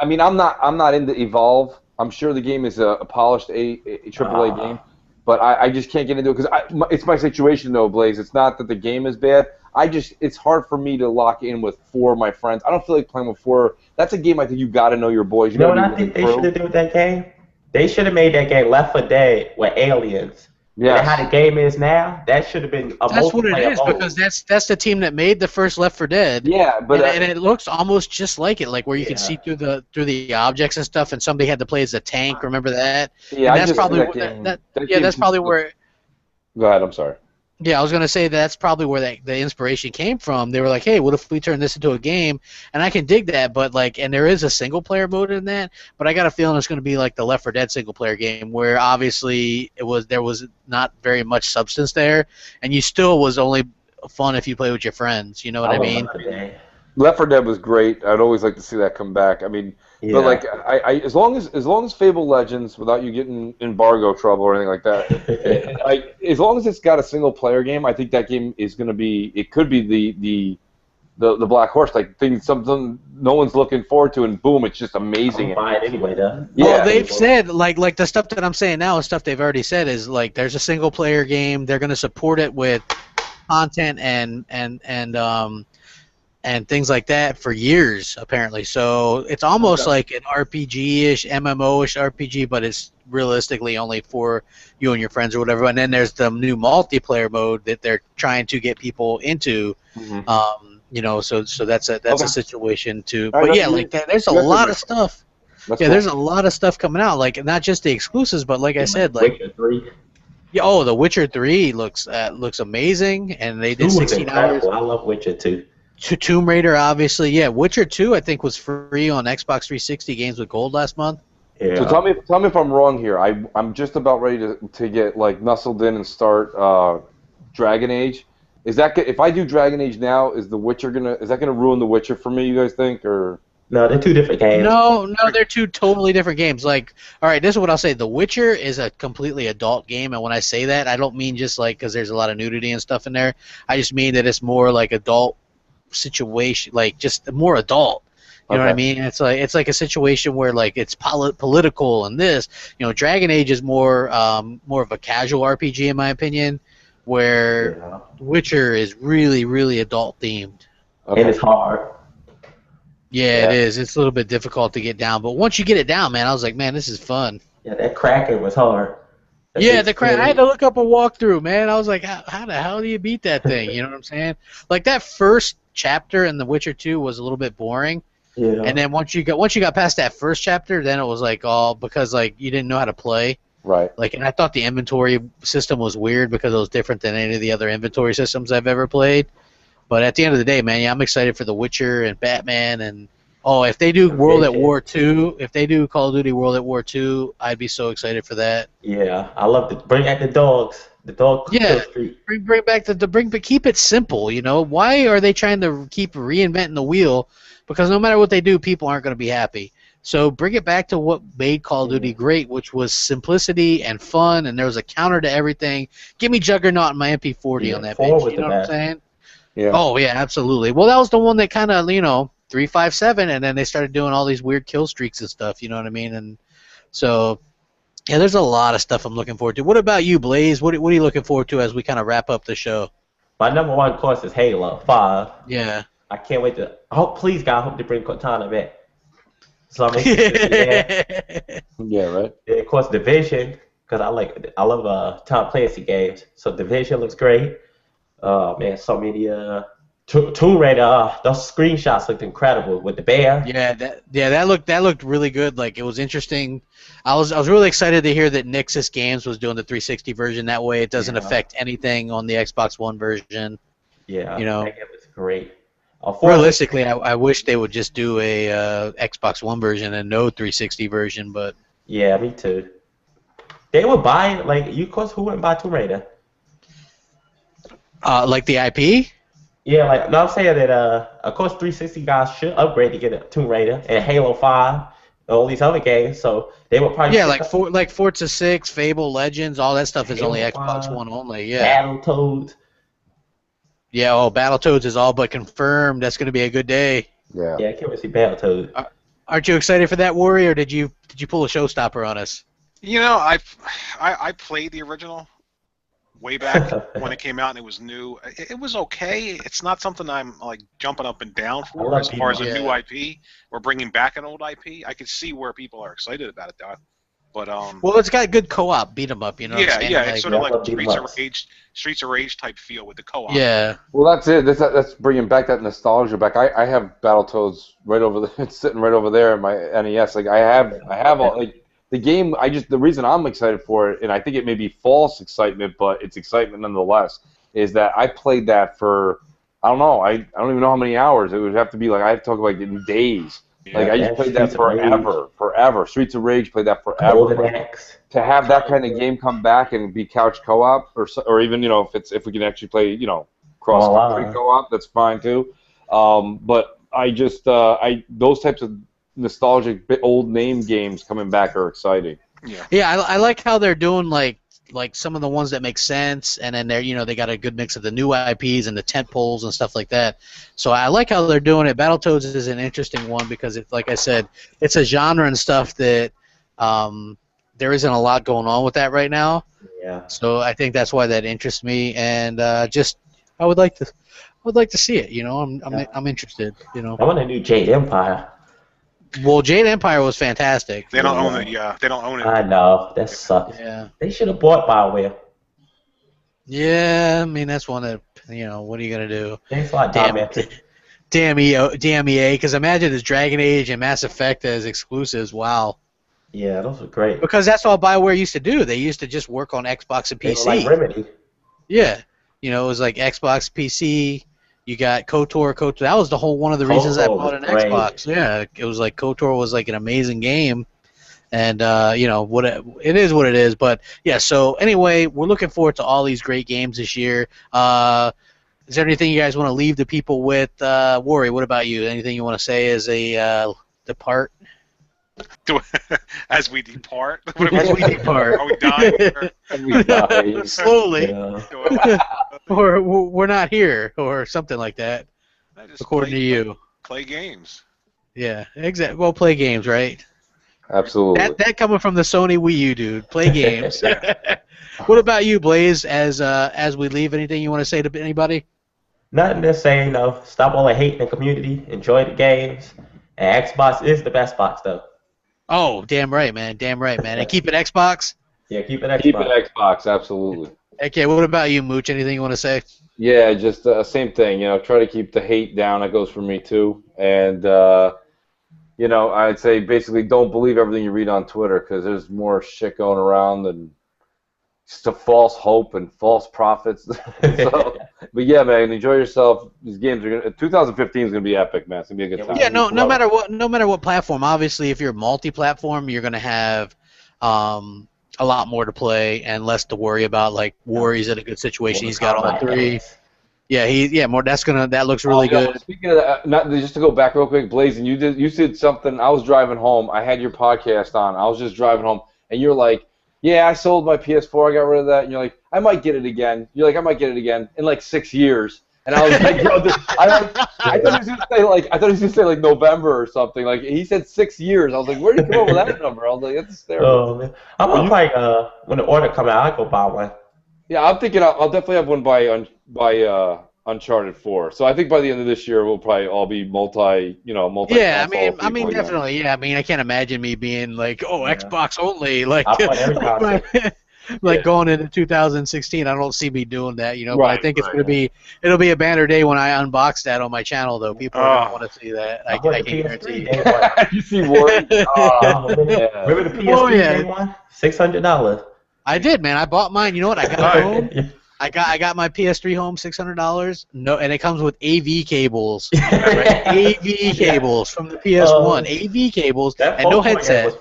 mean, I'm not into Evolve. I'm sure the game is a polished AAA game. But I just can't get into it because it's my situation though, Blaze. It's not that the game is bad. It's hard for me to lock in with 4 of my friends. I don't feel like playing with 4. That's a game I think you got to know your boys. What I think they should have done with that game? They should have made that game Left 4 Dead with aliens. Yeah. And how the game is now, that should have been a multiplayer. That's what it is because that's the team that made the first Left 4 Dead. Yeah, but and it looks almost just like it, like where you can see through the objects and stuff, and somebody had to play as a tank. Remember that? Yeah, and that's probably that's probably where. Go ahead. I'm sorry. Yeah, I was gonna say that's probably where the inspiration came from. They were like, "Hey, what if we turn this into a game?" And I can dig that, but and there is a single player mode in that. But I got a feeling it's gonna be like the Left 4 Dead single player game, where obviously there was not very much substance there, and you still was only fun if you play with your friends. You know what I mean? Left 4 Dead was great. I'd always like to see that come back. I mean, but as long as Fable Legends, without you getting embargo trouble or anything like that, as long as it's got a single player game, I think that game is going to be. It could be the black horse, like something no one's looking forward to, and boom, it's just amazing. Buy it anyway, though. Yeah, well, they've said like the stuff that I'm saying now is stuff they've already said is like there's a single player game. They're going to support it with content and things like that for years, apparently. So it's almost like an RPG-ish, MMO-ish RPG, but it's realistically only for you and your friends or whatever. And then there's the new multiplayer mode that they're trying to get people into. So that's a situation too. But yeah, like that, there's a lot of stuff. That's Yeah, cool. there's a lot of stuff coming out, like not just the exclusives, but like I said, like Witcher 3. yeah, oh, The Witcher 3 looks amazing, and they 2 did was $16. incredible. I love Witcher 2. Tomb Raider, obviously, yeah. Witcher 2, I think, was free on Xbox 360 Games with Gold last month. Yeah. So tell me if I'm wrong here. I'm just about ready to get like nestled in and start Dragon Age. Is that if I do Dragon Age now, is that gonna ruin The Witcher for me? You guys think or? No, they're 2 different games. No, they're 2 totally different games. Like, all right, this is what I'll say. The Witcher is a completely adult game, and when I say that, I don't mean just like because there's a lot of nudity and stuff in there. I just mean that it's more like adult situation, like just more adult. You know what I mean? It's like a situation where like it's political and this. You know, Dragon Age is more of a casual RPG in my opinion, where Witcher is really, really adult themed. And it's hard. Yeah, it is. It's a little bit difficult to get down, but once you get it down, man, I was like, man, this is fun. Yeah, that Kraken was hard. Yeah, the Kraken. I had to look up a walkthrough, man. I was like, how the hell do you beat that thing? You know what I'm saying? Like that first chapter in The Witcher 2 was a little bit boring. Yeah. And then once you got past that first chapter, then it was like all because like you didn't know how to play. Right. Like, and I thought the inventory system was weird because it was different than any of the other inventory systems I've ever played. But at the end of the day, man, yeah, I'm excited for The Witcher and Batman and if they do World at War 2, if they do Call of Duty World at War 2, I'd be so excited for that. Yeah, I love it. Bring back the dogs. The dog. Yeah, bring back but keep it simple. You know, why are they trying to keep reinventing the wheel? Because no matter what they do, people aren't going to be happy. So bring it back to what made Call of Duty great, which was simplicity and fun, and there was a counter to everything. Give me Juggernaut and my MP40 on that bitch. You know what I'm saying? Yeah. Oh yeah, absolutely. Well, that was the one that kind of 357, and then they started doing all these weird kill streaks and stuff. You know what I mean? And so. Yeah, there's a lot of stuff I'm looking forward to. What about you, Blaze? What are you looking forward to as we kind of wrap up the show? My number one course is Halo 5. Yeah. I can't wait to. Please, God, I hope they bring Cortana back. So I'm interested to see that. Yeah, right. And of course, Division, because I love Tom Clancy games. So Division looks great. Man, so many Tomb Raider. Those screenshots looked incredible with the bear. Yeah, that looked really good. Like it was interesting. I was really excited to hear that Nixus Games was doing the 360 version. That way, it doesn't affect anything on the Xbox One version. Yeah, that game was great. Realistically, I wish they would just do a Xbox One version and no 360 version. But yeah, me too. They would buy of course, who wouldn't buy Tomb Raider? Like the IP. Yeah, I'm saying that of course 360 guys should upgrade to get a Tomb Raider and Halo 5 and all these other games, so they would probably like Forza 6, Fable Legends, all that stuff is Halo only 5, Xbox One only. Yeah. Battletoads. Yeah, Battletoads is all but confirmed. That's going to be a good day. Yeah, I can't wait to see Battletoads. Aren't you excited for that, Warrior? Or did you pull a showstopper on us? You know, I played the original way back when it came out and it was new. It was okay. It's not something I'm like jumping up and down for as far as a new IP or bringing back an old IP. I can see where people are excited about it though. But well, it's got good co-op beat 'em up, you know. Yeah, what I'm yeah, it's sort of like Streets Streets of Rage type feel with the co-op. Yeah. Well, that's it. That's bringing back that nostalgia back. I have Battletoads right over there. It's sitting right over there in my NES. Like I have all like. The game, the reason I'm excited for it, and I think it may be false excitement, but it's excitement nonetheless, is that I played that for, I don't know, I don't even know how many hours. It would have to be I have to talk about in days. Yeah, I just played that forever. Streets of Rage, played that forever. To have that kind of game come back and be couch co-op, or even if we can actually play cross-country co-op, that's fine too. But those types of nostalgic old name games coming back are exciting. Yeah, I like how they're doing like some of the ones that make sense, and then they got a good mix of the new IPs and the tent poles and stuff like that. So I like how they're doing it. Battletoads is an interesting one because it's like I said, it's a genre and stuff that there isn't a lot going on with that right now. Yeah. So I think that's why that interests me, and I would like to see it. I'm interested. I want a new Jade Empire. Well, Jade Empire was fantastic. They don't own it. Yeah, they don't own it. I know that sucks. Yeah. They should have bought BioWare. Yeah, I mean that's one that what are you gonna do? Thanks a lot, Damn EA, because imagine this Dragon Age and Mass Effect as exclusives. Wow. Yeah, those were great. Because that's all BioWare used to do. They used to just work on Xbox and They PC. were like Remedy. Yeah. You know, it was like Xbox, PC. You got KOTOR. That was the whole one of the reasons I KOTOR bought an was great. Xbox. Yeah, it was like KOTOR was like an amazing game. And, you know, it is what it is. But, yeah, so anyway, we're looking forward to all these great games this year. Is there anything you guys want to leave the people with? Worry, what about you? Anything you want to say as a depart? As we depart? As we depart. Are we dying? We die. Slowly. Yeah. Or we're not here, or something like that, according to you. Play games. Yeah, exactly. Well, play games, right? Absolutely. That coming from the Sony Wii U, dude. Play games. What about you, Blaze? As we leave, anything you want to say to anybody? Nothing to say, stop all the hate in the community, enjoy the games, and Xbox is the best box, though. Oh, damn right, man. And keep it Xbox? Yeah, keep it Xbox. Keep it Xbox, absolutely. Okay, what about you, Mooch? Anything you want to say? Yeah, just same thing. You know, try to keep the hate down. That goes for me too. And you know, I'd say basically don't believe everything you read on Twitter because there's more shit going around and just a false hope and false prophets. So, but yeah, man, enjoy yourself. These games are 2015 is gonna be epic, man. It's gonna be a good time. Yeah, no matter what platform. Obviously, if you're multi-platform, you're gonna have a lot more to play and less to worry about. Like Warrior's in a good situation. He's got all three. Yeah, more. That looks really good. Speaking of that, just to go back real quick, Blazing, you said something. I was driving home. I had your podcast on. I was just driving home, and you're like, "Yeah, I sold my PS4. I got rid of that." And you're like, "I might get it again." You're like, "I might get it again in like 6 years." And I was like, "Yo, I thought he was gonna say like November or something." Like he said 6 years. I was like, "Where did you come up with that number?" I was like, "That's hysterical." Oh man, I'm probably when the order come out, I'll go buy one. Yeah, I'm thinking I'll definitely have one by Uncharted 4. So I think by the end of this year we'll probably all be multi. Yeah, I mean, definitely. Yeah, I mean, I can't imagine me being like, "Oh, yeah. Xbox only." Like, like going into 2016, I don't see me doing that. You know, but I think it'll be a banner day when I unbox that on my channel. Though people are gonna want to see that. I can guarantee. You see Warren? Remember the PS3 day one? $600. I did, man. I bought mine. You know what? I got it home. I got my PS3 home, $600. No, and it comes with AV cables, right? AV cables from the PS1. AV cables and no headset.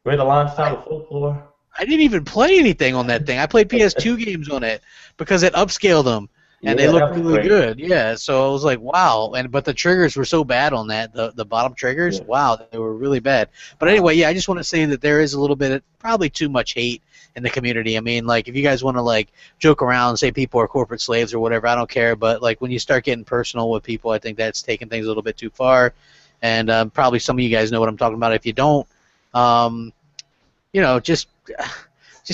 We're the launch title full floor. I didn't even play anything on that thing. I played PS2 games on it because it upscaled them and they looked really good. Yeah, so I was like, wow. But the triggers were so bad on that. The bottom triggers, wow, they were really bad. But anyway, yeah, I just want to say that there is a little bit, probably too much hate in the community. I mean, like, if you guys want to like joke around and say people are corporate slaves or whatever, I don't care. But like when you start getting personal with people, I think that's taking things a little bit too far. And probably some of you guys know what I'm talking about. If you don't, you know, just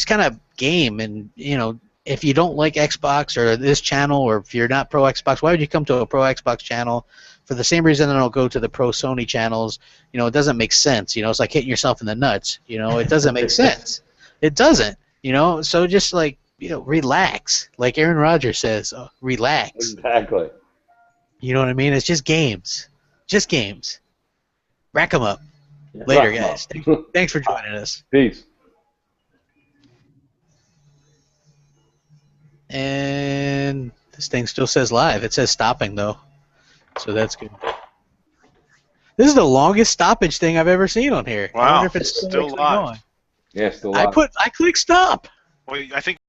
kind of game. And you know, if you don't like Xbox or this channel, or if you're not pro Xbox, why would you come to a pro Xbox channel? For the same reason I don't go to the pro Sony channels. You know, it doesn't make sense. You know, it's like hitting yourself in the nuts. You know, it doesn't make sense. It doesn't, you know, so just like, you know, relax. Like Aaron Rodgers says, relax. Exactly. You know what I mean? It's just games. Just games. Rack them up. Later, guys. Thanks for joining us. Peace. And this thing still says live. It says stopping, though. So that's good. This is the longest stoppage thing I've ever seen on here. Wow. I wonder if it's still live. Yeah, still live. I click stop. Well, I think